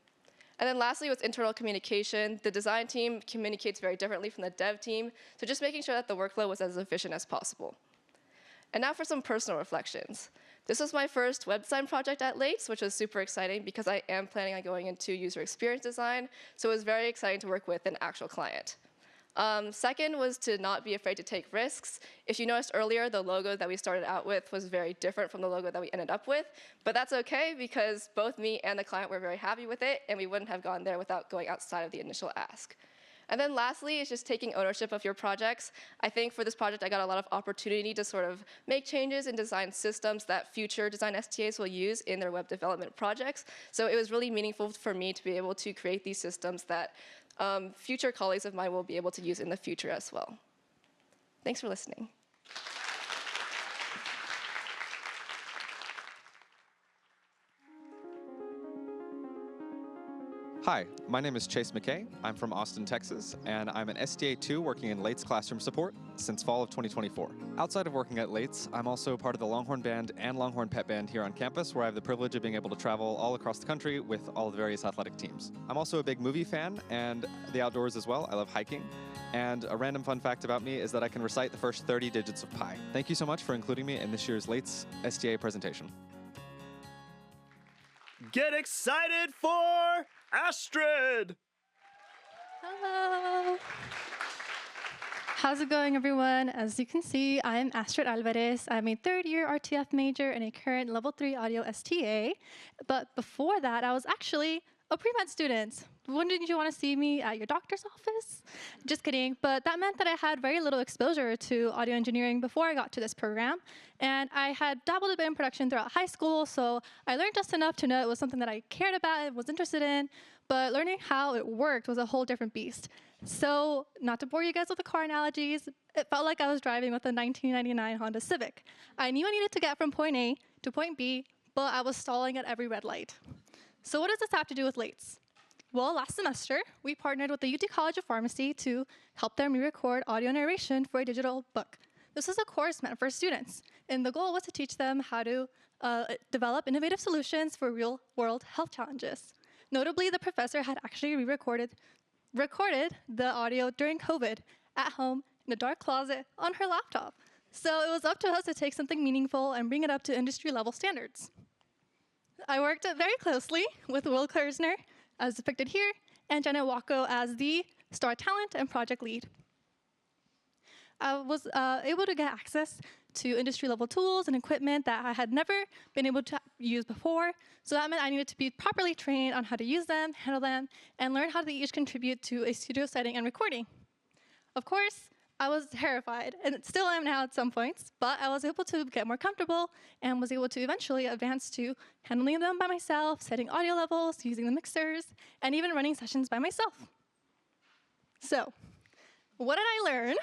And then lastly was internal communication. The design team communicates very differently from the dev team, so just making sure that the workflow was as efficient as possible. And now for some personal reflections. This was my first web design project at Lates, which was super exciting because I am planning on going into user experience design, so it was very exciting to work with an actual client. Second was to not be afraid to take risks. If you noticed earlier, the logo that we started out with was very different from the logo that we ended up with, but that's okay because both me and the client were very happy with it, and we wouldn't have gone there without going outside of the initial ask. And then lastly is just taking ownership of your projects. I think for this project, I got a lot of opportunity to sort of make changes and design systems that future design STAs will use in their web development projects. So it was really meaningful for me to be able to create these systems that future colleagues of mine will be able to use in the future as well. Thanks for listening. Hi, my name is Chase McKay. I'm from Austin, Texas, and I'm an STA2 working in Late's classroom support since fall of 2024. Outside of working at Late's, I'm also part of the Longhorn Band and Longhorn Pep Band here on campus, where I have the privilege of being able to travel all across the country with all the various athletic teams. I'm also a big movie fan and the outdoors as well. I love hiking. And a random fun fact about me is that I can recite the first 30 digits of pi. Thank you so much for including me in this year's Late's STA presentation. Get excited for Astrid! Hello. How's it going, everyone? As you can see, I'm Astrid Alvarez. I'm a third-year RTF major and a current level 3 audio STA. But before that, I was actually a pre-med student. Wouldn't you want to see me at your doctor's office? Just kidding. But that meant that I had very little exposure to audio engineering before I got to this program. And I had dabbled a bit in production throughout high school, so I learned just enough to know it was something that I cared about and was interested in. But learning how it worked was a whole different beast. So, not to bore you guys with the car analogies, it felt like I was driving with a 1999 Honda Civic. I knew I needed to get from point A to point B, but I was stalling at every red light. So what does this have to do with Late's? Well, last semester, we partnered with the UT College of Pharmacy to help them re-record audio narration for a digital book. This is a course meant for students, and the goal was to teach them how to develop innovative solutions for real-world health challenges. Notably, the professor had actually recorded the audio during COVID at home in a dark closet on her laptop. So it was up to us to take something meaningful and bring it up to industry-level standards. I worked very closely with Will Kersner, as depicted here, and Janet Wacko as the star talent and project lead. I was able to get access to industry-level tools and equipment that I had never been able to use before, so that meant I needed to be properly trained on how to use them, handle them, and learn how they each contribute to a studio setting and recording. Of course, I was terrified, and still am now at some points, but I was able to get more comfortable and was able to eventually advance to handling them by myself, setting audio levels, using the mixers, and even running sessions by myself. So, what did I learn?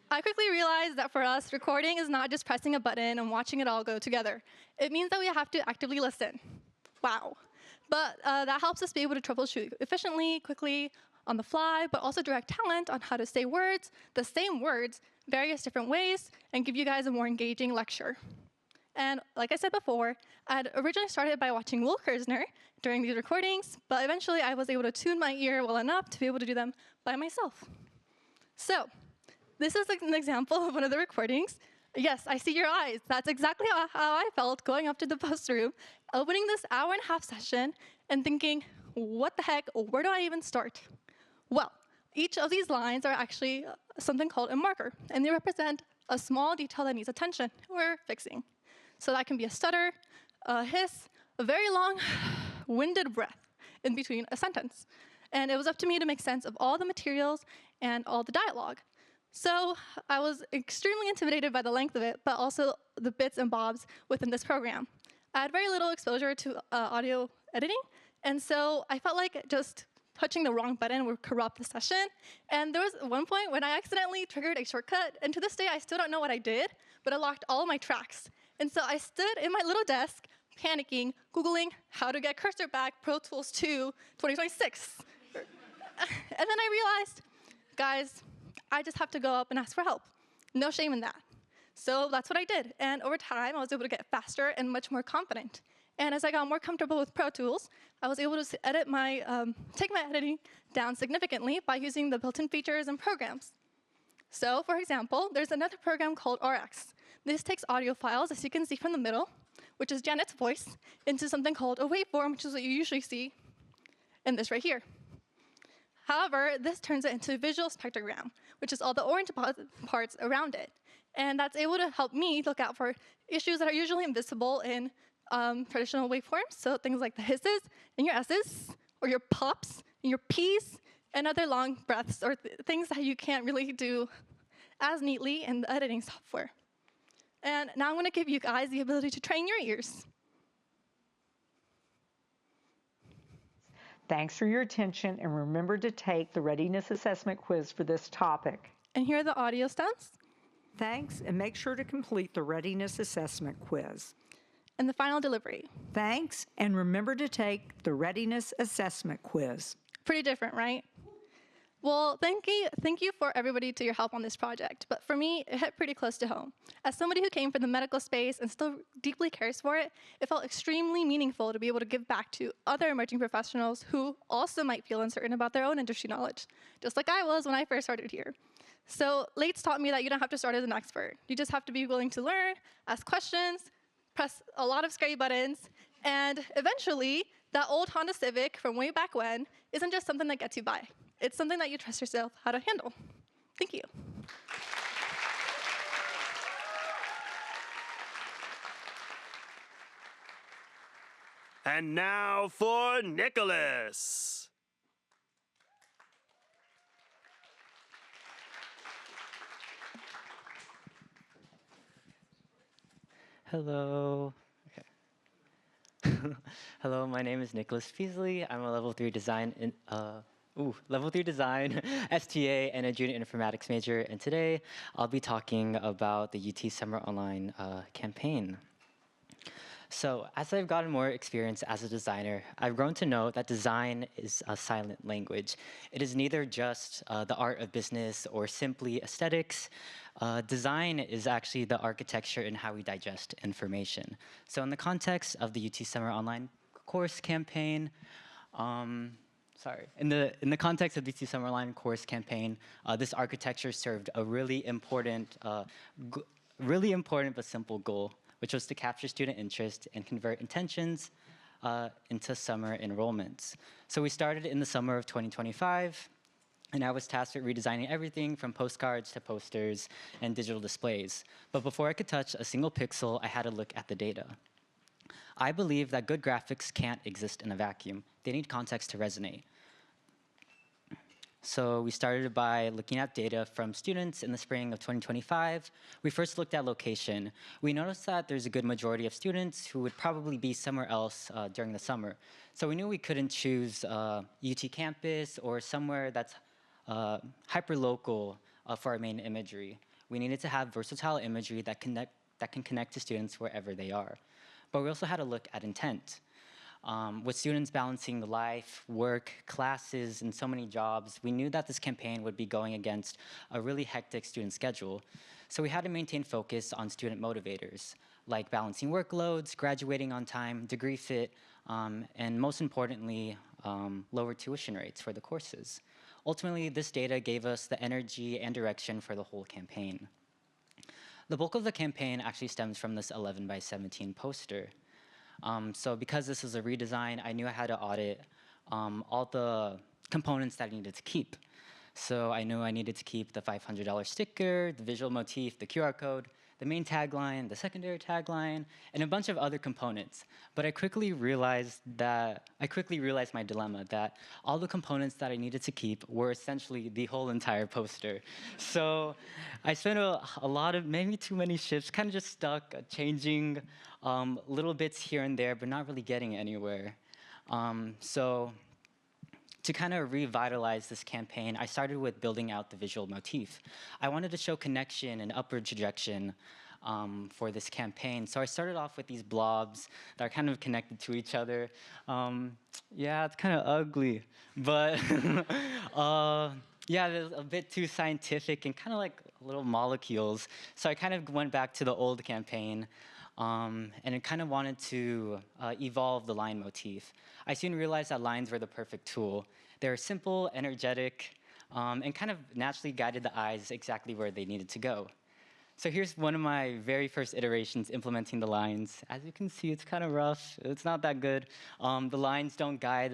I quickly realized that for us, recording is not just pressing a button and watching it all go together. It means that we have to actively listen. Wow. But that helps us be able to troubleshoot efficiently, quickly, on the fly, but also direct talent on how to say words, the same words, various different ways, and give you guys a more engaging lecture. And like I said before, I had originally started by watching Will Kersner during these recordings, but eventually I was able to tune my ear well enough to be able to do them by myself. So, this is an example of one of the recordings. Yes, I see your eyes. That's exactly how I felt going up to the post room, opening this hour-and-a-half session and thinking, what the heck, where do I even start? Well, each of these lines are actually something called a marker, and they represent a small detail that needs attention or fixing. So that can be a stutter, a hiss, a very long, winded breath in between a sentence. And it was up to me to make sense of all the materials and all the dialogue. So I was extremely intimidated by the length of it, but also the bits and bobs within this program. I had very little exposure to audio editing, and so I felt like just touching the wrong button would corrupt the session. And there was one point when I accidentally triggered a shortcut, and to this day I still don't know what I did, but it locked all of my tracks. And so I stood in my little desk, panicking, Googling how to get Cursor back Pro Tools 2 2026. And then I realized, guys, I just have to go up and ask for help. No shame in that. So that's what I did. And over time, I was able to get faster and much more confident. And as I got more comfortable with Pro Tools, I was able to take my editing down significantly by using the built-in features and programs. So, for example, there's another program called RX. This takes audio files, as you can see from the middle, which is Janet's voice, into something called a waveform, which is what you usually see in this right here. However, this turns it into a visual spectrogram, which is all the orange parts around it. And that's able to help me look out for issues that are usually invisible in traditional waveforms, so things like the hisses and your S's, or your pops and your P's, and other long breaths, or things that you can't really do as neatly in the editing software. And now I'm going to give you guys the ability to train your ears. Thanks for your attention, and remember to take the readiness assessment quiz for this topic. And here are the audio stunts. Thanks, and make sure to complete the readiness assessment quiz. and the final delivery. Thanks, and remember to take the readiness assessment quiz. Pretty different, right? Well, thank you for everybody to your help on this project, but for me, it hit pretty close to home. As somebody who came from the medical space and still deeply cares for it, it felt extremely meaningful to be able to give back to other emerging professionals who also might feel uncertain about their own industry knowledge, just like I was when I first started here. So Lates taught me that you don't have to start as an expert. You just have to be willing to learn, ask questions, press a lot of scary buttons, and eventually, that old Honda Civic from way back when isn't just something that gets you by. It's something that you trust yourself how to handle. Thank you. And now for Nicholas. Hello. Okay. Hello, my name is Nicholas Peasley. I'm a level 3 design STA and a junior informatics major. And today I'll be talking about the UT Summer Online campaign. So as I've gotten more experience as a designer, I've grown to know that design is a silent language. It is neither just the art of business or simply aesthetics. Design is actually the architecture and how we digest information. So in the context of the UT Summer Online course campaign, in the context of the UT Summer Online course campaign, this architecture served a really important but simple goal, which was to capture student interest and convert intentions into summer enrollments. So we started in the summer of 2025, and I was tasked with redesigning everything from postcards to posters and digital displays. But before I could touch a single pixel, I had to look at the data. I believe that good graphics can't exist in a vacuum. They need context to resonate. So we started by looking at data from students in the spring of 2025. We first looked at location. We noticed that there's a good majority of students who would probably be somewhere else during the summer. So we knew we couldn't choose UT campus or somewhere that's hyper-local for our main imagery. We needed to have versatile imagery that can connect to students wherever they are. But we also had to look at intent. With students balancing life, work, classes, and so many jobs, we knew that this campaign would be going against a really hectic student schedule. So we had to maintain focus on student motivators, like balancing workloads, graduating on time, degree fit, and most importantly, lower tuition rates for the courses. Ultimately, this data gave us the energy and direction for the whole campaign. The bulk of the campaign actually stems from this 11:17 poster. So because this is a redesign, I knew I had to audit all the components that I needed to keep. So I knew I needed to keep the $500 sticker, the visual motif, the QR code, the main tagline, the secondary tagline, and a bunch of other components. But I quickly realized my dilemma, that all the components that I needed to keep were essentially the whole entire poster. So I spent a lot of, maybe too many shifts, kind of just stuck changing little bits here and there, but not really getting anywhere. So to kind of revitalize this campaign, I started with building out the visual motif. I wanted to show connection and upward trajectory for this campaign. So I started off with these blobs that are kind of connected to each other. Yeah, it's kind of ugly, but yeah, it's a bit too scientific and kind of like little molecules. So I kind of went back to the old campaign. And it kind of wanted to evolve the line motif. I soon realized that lines were the perfect tool. They were simple, energetic, and kind of naturally guided the eyes exactly where they needed to go. So here's one of my very first iterations implementing the lines. As you can see, it's kind of rough. It's not that good. The lines don't guide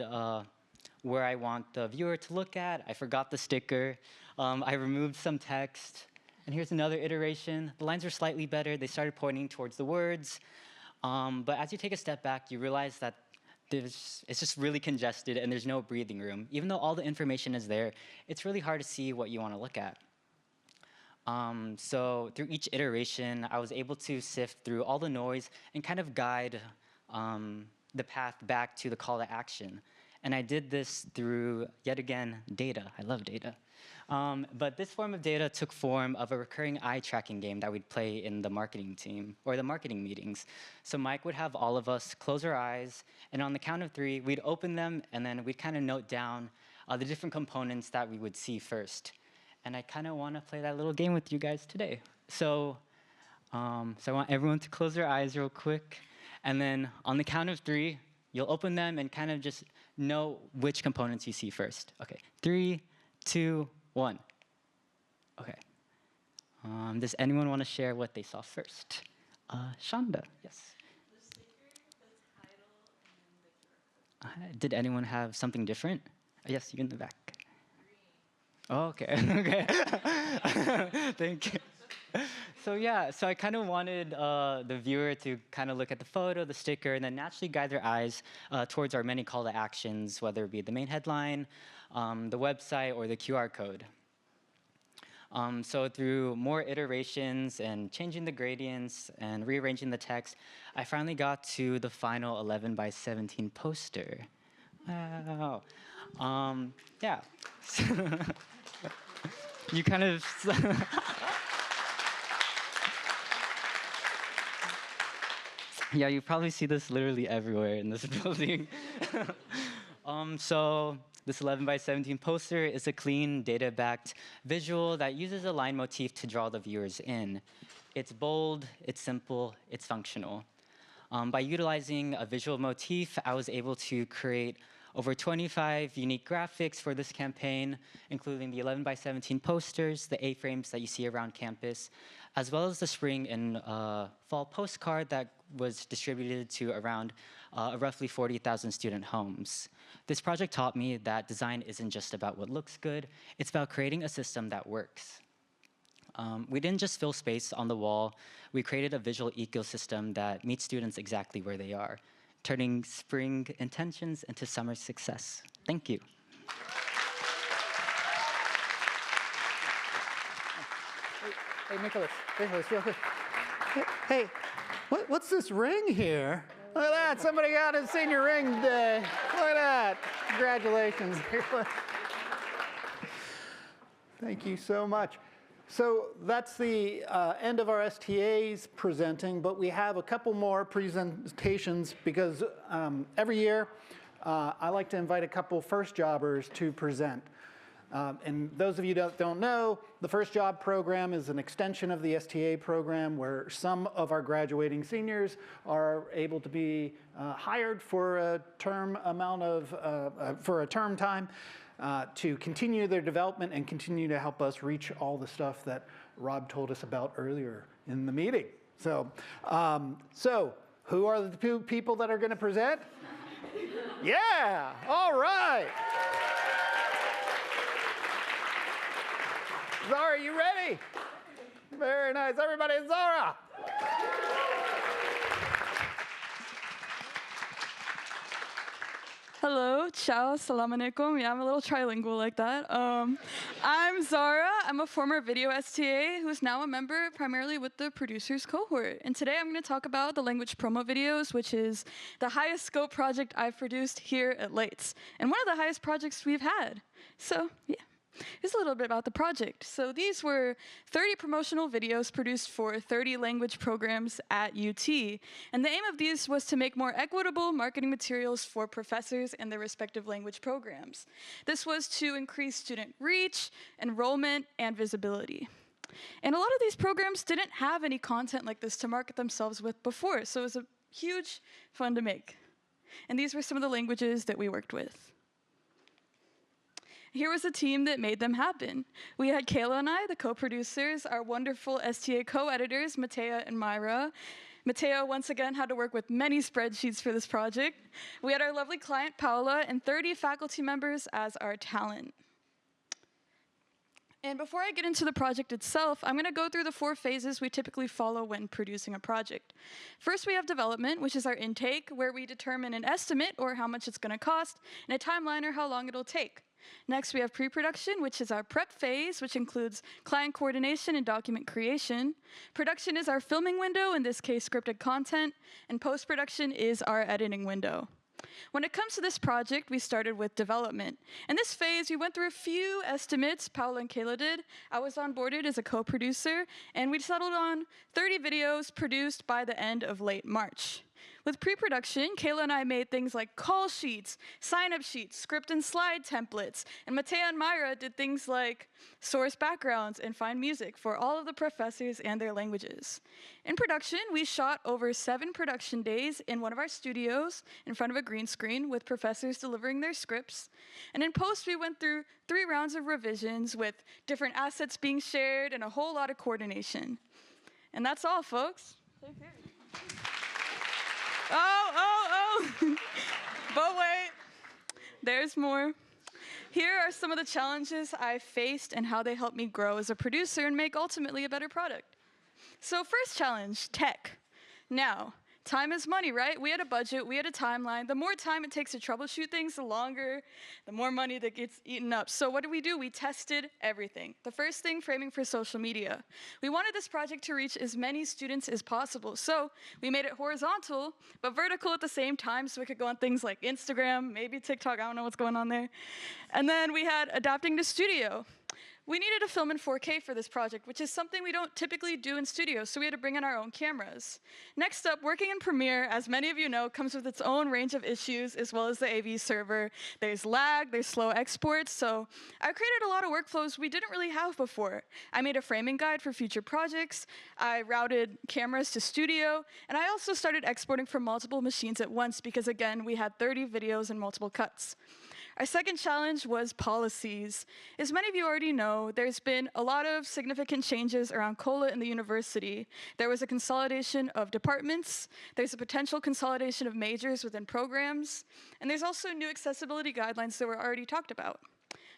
where I want the viewer to look at. I forgot the sticker. I removed some text. And here's another iteration. The lines are slightly better. They started pointing towards the words. But as you take a step back, you realize that it's just really congested and there's no breathing room. Even though all the information is there, it's really hard to see what you want to look at. So through each iteration, I was able to sift through all the noise and kind of guide the path back to the call to action. And I did this through, yet again, data. I love data. But this form of data took form of a recurring eye tracking game that we'd play in the marketing team, or the marketing meetings. So Mike would have all of us close our eyes, and on the count of 3, we'd open them, and then we'd kind of note down the different components that we would see first. And I kind of want to play that little game with you guys today. So I want everyone to close their eyes real quick, and then on the count of 3, you'll open them and kind of just know which components you see first. Okay, 3, 2, 1. Okay. Does anyone want to share what they saw first? Shonda, yes. Did anyone have something different? Yes, you in the back. Oh, okay, okay. Thank you. So yeah, so I kind of wanted the viewer to kind of look at the photo, the sticker, and then naturally guide their eyes towards our many call to actions, whether it be the main headline, the website, or the QR code. So through more iterations and changing the gradients and rearranging the text, I finally got to the final 11 by 17 poster. Wow. Yeah. You kind of... Yeah, you probably see this literally everywhere in this building. So this 11 by 17 poster is a clean, data-backed visual that uses a line motif to draw the viewers in. It's bold, it's simple, it's functional. By utilizing a visual motif, I was able to create over 25 unique graphics for this campaign, including the 11 by 17 posters, the A-frames that you see around campus, as well as the spring and fall postcard that was distributed to around roughly 40,000 student homes. This project taught me that design isn't just about what looks good, it's about creating a system that works. We didn't just fill space on the wall, we created a visual ecosystem that meets students exactly where they are, turning spring intentions into summer success. Thank you. Hey, Nicholas, real quick. Hey, what's this ring here? Look at that, somebody got his senior ring today. Look at that, congratulations. Thank you so much. So that's the end of our STAs presenting, but we have a couple more presentations because every year I like to invite a couple first jobbers to present. And those of you that don't know, the First Job program is an extension of the STA program where some of our graduating seniors are able to be hired for a term time to continue their development and continue to help us reach all the stuff that Rob told us about earlier in the meeting. So, who are the two people that are going to present? Yeah, all right. Zara, you ready? Very nice. Everybody, Zara. Hello, ciao, salam alaikum. Yeah, I'm a little trilingual like that. I'm Zara. I'm a former video STA who's now a member primarily with the producers cohort. And today I'm going to talk about the language promo videos, which is the highest scope project I've produced here at Lates, and one of the highest projects we've had. So, yeah. Here's a little bit about the project. So these were 30 promotional videos produced for 30 language programs at UT. And the aim of these was to make more equitable marketing materials for professors and their respective language programs. This was to increase student reach, enrollment, and visibility. And a lot of these programs didn't have any content like this to market themselves with before, so it was a huge fun to make. And these were some of the languages that we worked with. Here was a team that made them happen. We had Kayla and I, the co-producers, our wonderful STA co-editors, Matea and Myra. Matea, once again, had to work with many spreadsheets for this project. We had our lovely client, Paola, and 30 faculty members as our talent. And before I get into the project itself, I'm going to go through the 4 phases we typically follow when producing a project. First, we have development, which is our intake, where we determine an estimate, or how much it's going to cost, and a timeline, or how long it'll take. Next, we have pre-production, which is our prep phase, which includes client coordination and document creation. Production is our filming window, in this case, scripted content. And post-production is our editing window. When it comes to this project, we started with development. In this phase, we went through a few estimates. Paula and Kayla did. I was onboarded as a co-producer, and we settled on 30 videos produced by the end of late March. With pre-production, Kayla and I made things like call sheets, sign-up sheets, script and slide templates, and Matea and Myra did things like source backgrounds and find music for all of the professors and their languages. In production, we shot over 7 production days in one of our studios in front of a green screen with professors delivering their scripts. And in post, we went through 3 rounds of revisions with different assets being shared and a whole lot of coordination. And that's all, folks. Take care. Oh. But wait, there's more. Here are some of the challenges I faced and how they helped me grow as a producer and make ultimately a better product. So first challenge, tech. Now, time is money, right? We had a budget, we had a timeline. The more time it takes to troubleshoot things, the more money that gets eaten up. So what did? We tested everything. The first thing, framing for social media. We wanted this project to reach as many students as possible. So we made it horizontal, but vertical at the same time so we could go on things like Instagram, maybe TikTok, I don't know what's going on there. And then we had adapting to studio. We needed to film in 4K for this project, which is something we don't typically do in studios, so we had to bring in our own cameras. Next up, working in Premiere, as many of you know, comes with its own range of issues, as well as the AV server. There's lag, there's slow exports, so I created a lot of workflows we didn't really have before. I made a framing guide for future projects, I routed cameras to studio, and I also started exporting from multiple machines at once because, again, we had 30 videos and multiple cuts. Our second challenge was policies. As many of you already know, there's been a lot of significant changes around COLA in the university. There was a consolidation of departments, there's a potential consolidation of majors within programs, and there's also new accessibility guidelines that were already talked about.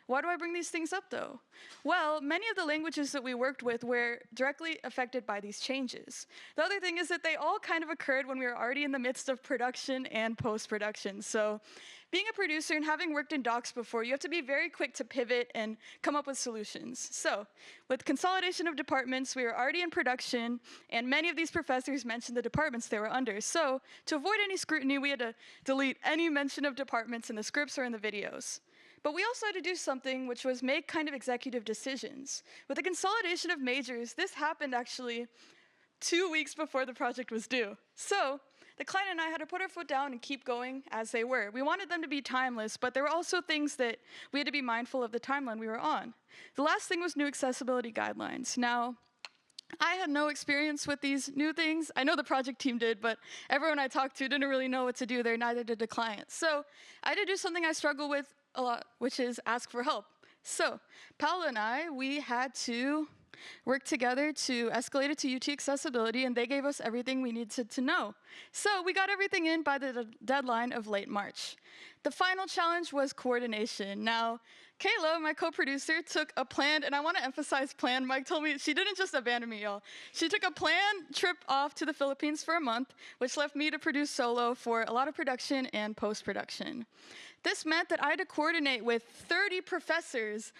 Why do I bring these things up, though? Well, many of the languages that we worked with were directly affected by these changes. The other thing is that they all kind of occurred when we were already in the midst of production and post-production. So being a producer and having worked in docs before, you have to be very quick to pivot and come up with solutions. So with consolidation of departments, we were already in production, and many of these professors mentioned the departments they were under. So to avoid any scrutiny, we had to delete any mention of departments in the scripts or in the videos. But we also had to do something which was make kind of executive decisions. With the consolidation of majors, this happened actually 2 weeks before the project was due. So the client and I had to put our foot down and keep going as they were. We wanted them to be timeless, but there were also things that we had to be mindful of the timeline we were on. The last thing was new accessibility guidelines. Now, I had no experience with these new things. I know the project team did, but everyone I talked to didn't really know what to do there, neither did the client. So I had to do something I struggle with a lot, which is ask for help. So Paula and I, we had to work together to escalate it to UT Accessibility, and they gave us everything we needed to know. So we got everything in by the deadline of late March. The final challenge was coordination. Now, Kayla, my co-producer, took a planned, and I want to emphasize planned. Mike told me she didn't just abandon me, y'all. She took a planned trip off to the Philippines for a month, which left me to produce solo for a lot of production and post-production. This meant that I had to coordinate with 30 professors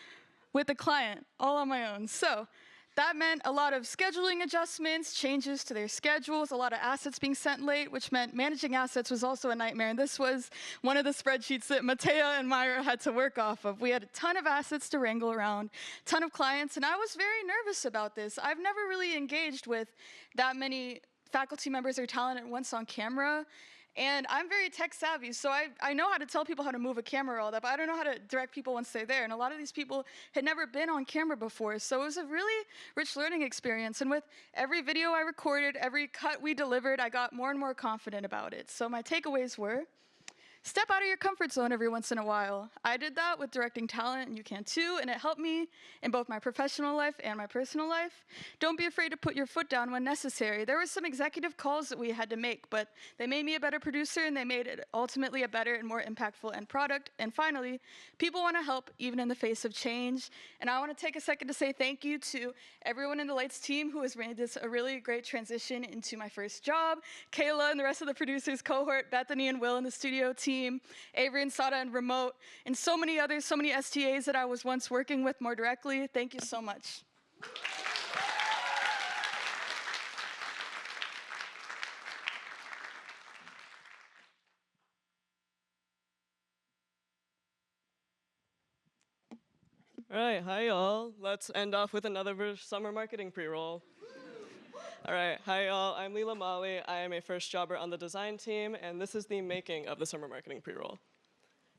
with the client, all on my own. So that meant a lot of scheduling adjustments, changes to their schedules, a lot of assets being sent late, which meant managing assets was also a nightmare. And this was one of the spreadsheets that Matea and Myra had to work off of. We had a ton of assets to wrangle around, a ton of clients, and I was very nervous about this. I've never really engaged with that many faculty members or talent at once on camera. And I'm very tech savvy, so I know how to tell people how to move a camera all that, but I don't know how to direct people once they're there. And a lot of these people had never been on camera before, so it was a really rich learning experience. And with every video I recorded, every cut we delivered, I got more and more confident about it. So my takeaways were, step out of your comfort zone every once in a while. I did that with directing talent, and you can too, and it helped me in both my professional life and my personal life. Don't be afraid to put your foot down when necessary. There were some executive calls that we had to make, but they made me a better producer, and they made it ultimately a better and more impactful end product. And finally, people want to help even in the face of change. And I want to take a second to say thank you to everyone in the Lights team who has made this a really great transition into my first job. Kayla and the rest of the producers cohort, Bethany and Will in the studio team, Avery and Sada and Remote, and so many others, so many STAs that I was once working with more directly. Thank you so much. All right, hi y'all. Let's end off with another summer marketing pre-roll. All right, hi y'all. I'm Leela Mali. I am a first jobber on the design team, and this is the making of the summer marketing pre-roll.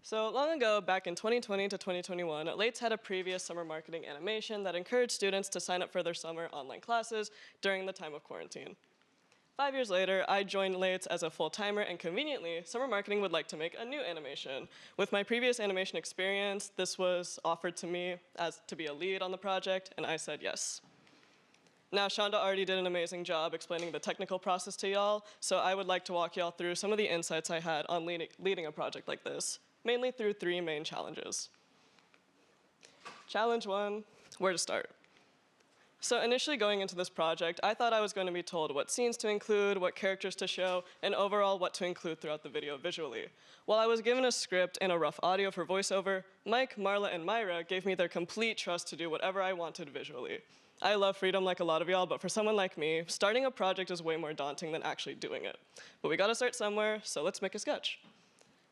So long ago, back in 2020 to 2021, Lates had a previous summer marketing animation that encouraged students to sign up for their summer online classes during the time of quarantine. 5 years later, I joined Lates as a full-timer, and conveniently, summer marketing would like to make a new animation. With my previous animation experience, this was offered to me as to be a lead on the project, and I said yes. Now, Shonda already did an amazing job explaining the technical process to y'all, so I would like to walk y'all through some of the insights I had on leading a project like this, mainly through 3 main challenges. Challenge 1, where to start? So initially going into this project, I thought I was going to be told what scenes to include, what characters to show, and overall what to include throughout the video visually. While I was given a script and a rough audio for voiceover, Mike, Marla, and Myra gave me their complete trust to do whatever I wanted visually. I love freedom like a lot of y'all, but for someone like me, starting a project is way more daunting than actually doing it. But we gotta start somewhere, so let's make a sketch.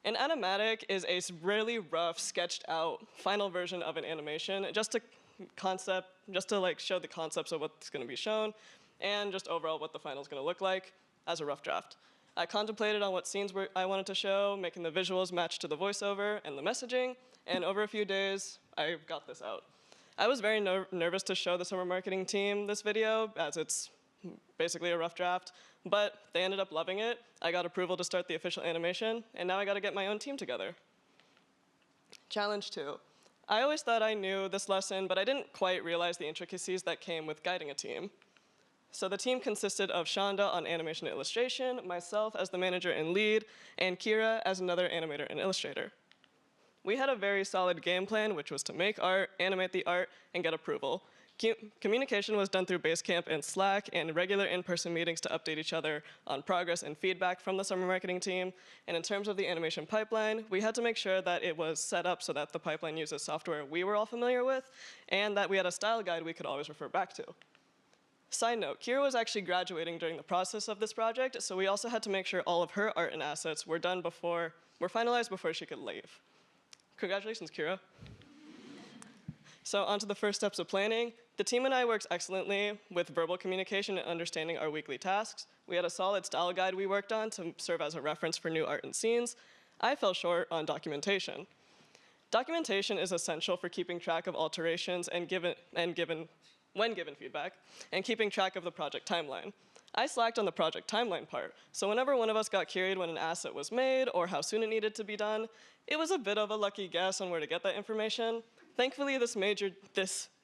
An animatic is a really rough, sketched out final version of an animation, just to show the concepts of what's going to be shown, and just overall what the final is going to look like as a rough draft. I contemplated on what scenes I wanted to show, making the visuals match to the voiceover and the messaging, and over a few days, I got this out. I was very nervous to show the summer marketing team this video, as it's basically a rough draft, but they ended up loving it. I got approval to start the official animation, and now I got to get my own team together. Challenge 2. I always thought I knew this lesson, but I didn't quite realize the intricacies that came with guiding a team. So the team consisted of Shonda on animation and illustration, myself as the manager and lead, and Kira as another animator and illustrator. We had a very solid game plan, which was to make art, animate the art, and get approval. Communication was done through Basecamp and Slack, and regular in-person meetings to update each other on progress and feedback from the summer marketing team. And in terms of the animation pipeline, we had to make sure that it was set up so that the pipeline uses software we were all familiar with, and that we had a style guide we could always refer back to. Side note, Kira was actually graduating during the process of this project, so we also had to make sure all of her art and assets were finalized before she could leave. Congratulations, Kira. So on to the first steps of planning. The team and I worked excellently with verbal communication and understanding our weekly tasks. We had a solid style guide we worked on to serve as a reference for new art and scenes. I fell short on documentation. Documentation is essential for keeping track of alterations when given feedback, and keeping track of the project timeline. I slacked on the project timeline part, so whenever one of us got curious when an asset was made or how soon it needed to be done, it was a bit of a lucky guess on where to get that information. Thankfully, this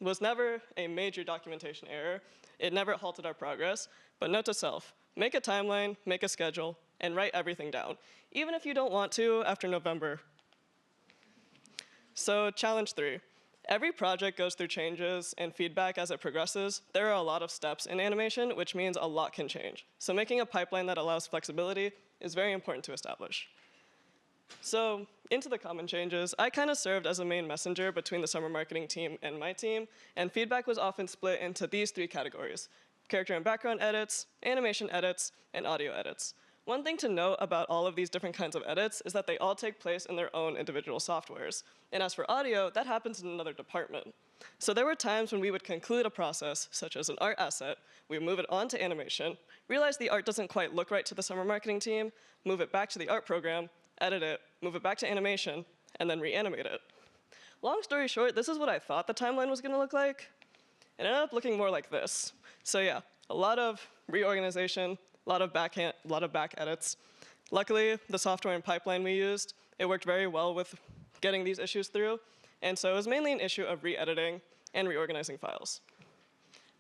was never a major documentation error. It never halted our progress. But note to self, make a timeline, make a schedule, and write everything down, even if you don't want to after November. So challenge 3. Every project goes through changes and feedback as it progresses. There are a lot of steps in animation, which means a lot can change. So making a pipeline that allows flexibility is very important to establish. So into the common changes, I kind of served as a main messenger between the summer marketing team and my team, and feedback was often split into these 3 categories: character and background edits, animation edits, and audio edits. One thing to note about all of these different kinds of edits is that they all take place in their own individual softwares. And as for audio, that happens in another department. So there were times when we would conclude a process, such as an art asset, we would move it on to animation, realize the art doesn't quite look right to the summer marketing team, move it back to the art program, edit it, move it back to animation, and then reanimate it. Long story short, this is what I thought the timeline was gonna look like. It ended up looking more like this. So yeah, a lot of reorganization, a lot of back edits. Luckily, the software and pipeline we used, it worked very well with getting these issues through, and so it was mainly an issue of re-editing and reorganizing files.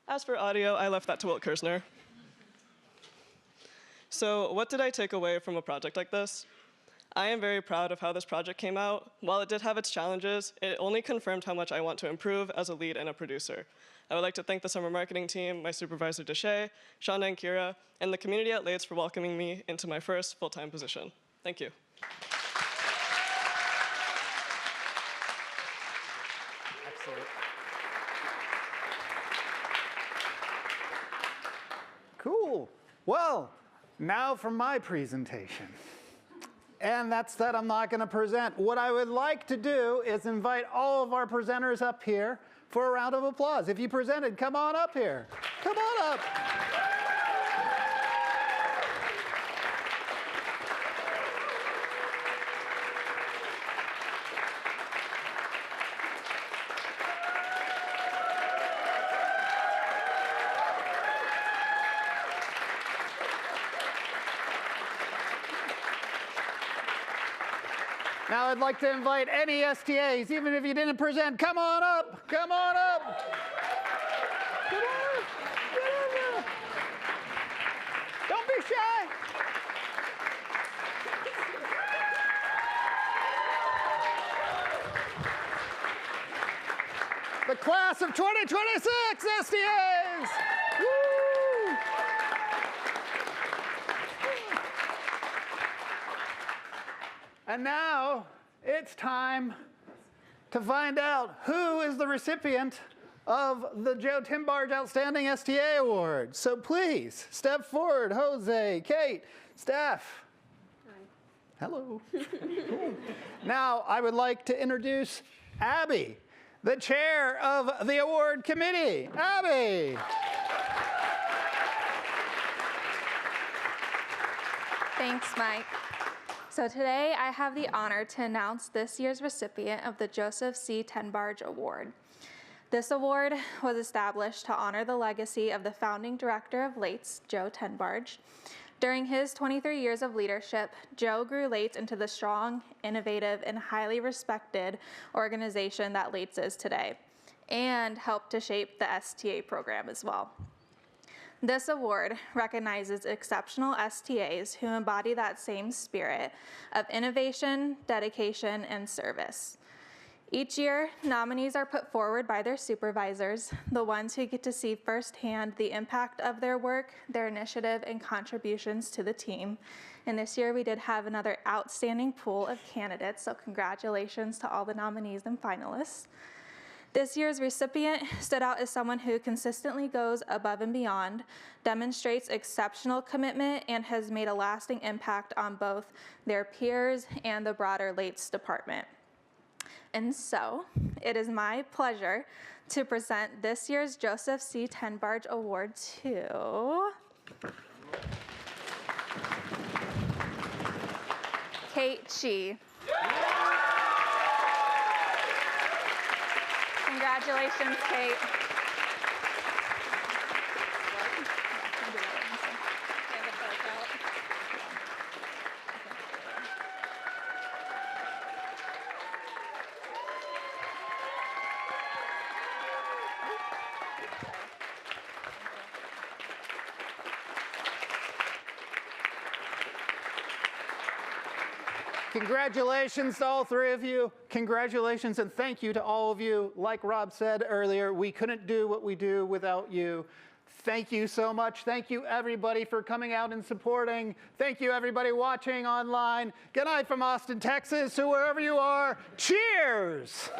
As for audio, I left that to Wilt Kersner. So what did I take away from a project like this? I am very proud of how this project came out. While it did have its challenges, it only confirmed how much I want to improve as a lead and a producer. I would like to thank the summer marketing team, my supervisor Deshay, Shonda and Kira, and the community at Lates for welcoming me into my first full-time position. Thank you. Excellent. Cool. Well, now for my presentation. And that said, I'm not going to present. What I would like to do is invite all of our presenters up here for a round of applause. If you presented, come on up here. Come on up. Now I'd like to invite any STAs, even if you didn't present, come on up, come on up. Come on, get over. Don't be shy. The class of 2026 STAs. Woo! And now it's time to find out who is the recipient of the Joe Timbarge Outstanding STA Award. So please step forward, Jose, Kate, Steph. Hi. Hello. Now I would like to introduce Abby, the chair of the award committee. Abby. Thanks, Mike. So today I have the honor to announce this year's recipient of the Joseph C. Tenbarge Award. This award was established to honor the legacy of the founding director of Lates, Joe Tenbarge. During his 23 years of leadership, Joe grew Lates into the strong, innovative, and highly respected organization that Lates is today, and helped to shape the STA program as well. This award recognizes exceptional STAs who embody that same spirit of innovation, dedication, and service. Each year, nominees are put forward by their supervisors, the ones who get to see firsthand the impact of their work, their initiative, and contributions to the team. And this year, we did have another outstanding pool of candidates, so congratulations to all the nominees and finalists. This year's recipient stood out as someone who consistently goes above and beyond, demonstrates exceptional commitment, and has made a lasting impact on both their peers and the broader Lates department. And so, it is my pleasure to present this year's Joseph C. Tenbarge Award to Kate Chi. Congratulations, Kate. Congratulations to all three of you. Congratulations and thank you to all of you. Like Rob said earlier, we couldn't do what we do without you. Thank you so much. Thank you, everybody, for coming out and supporting. Thank you, everybody watching online. Good night from Austin, Texas, to wherever you are. Cheers!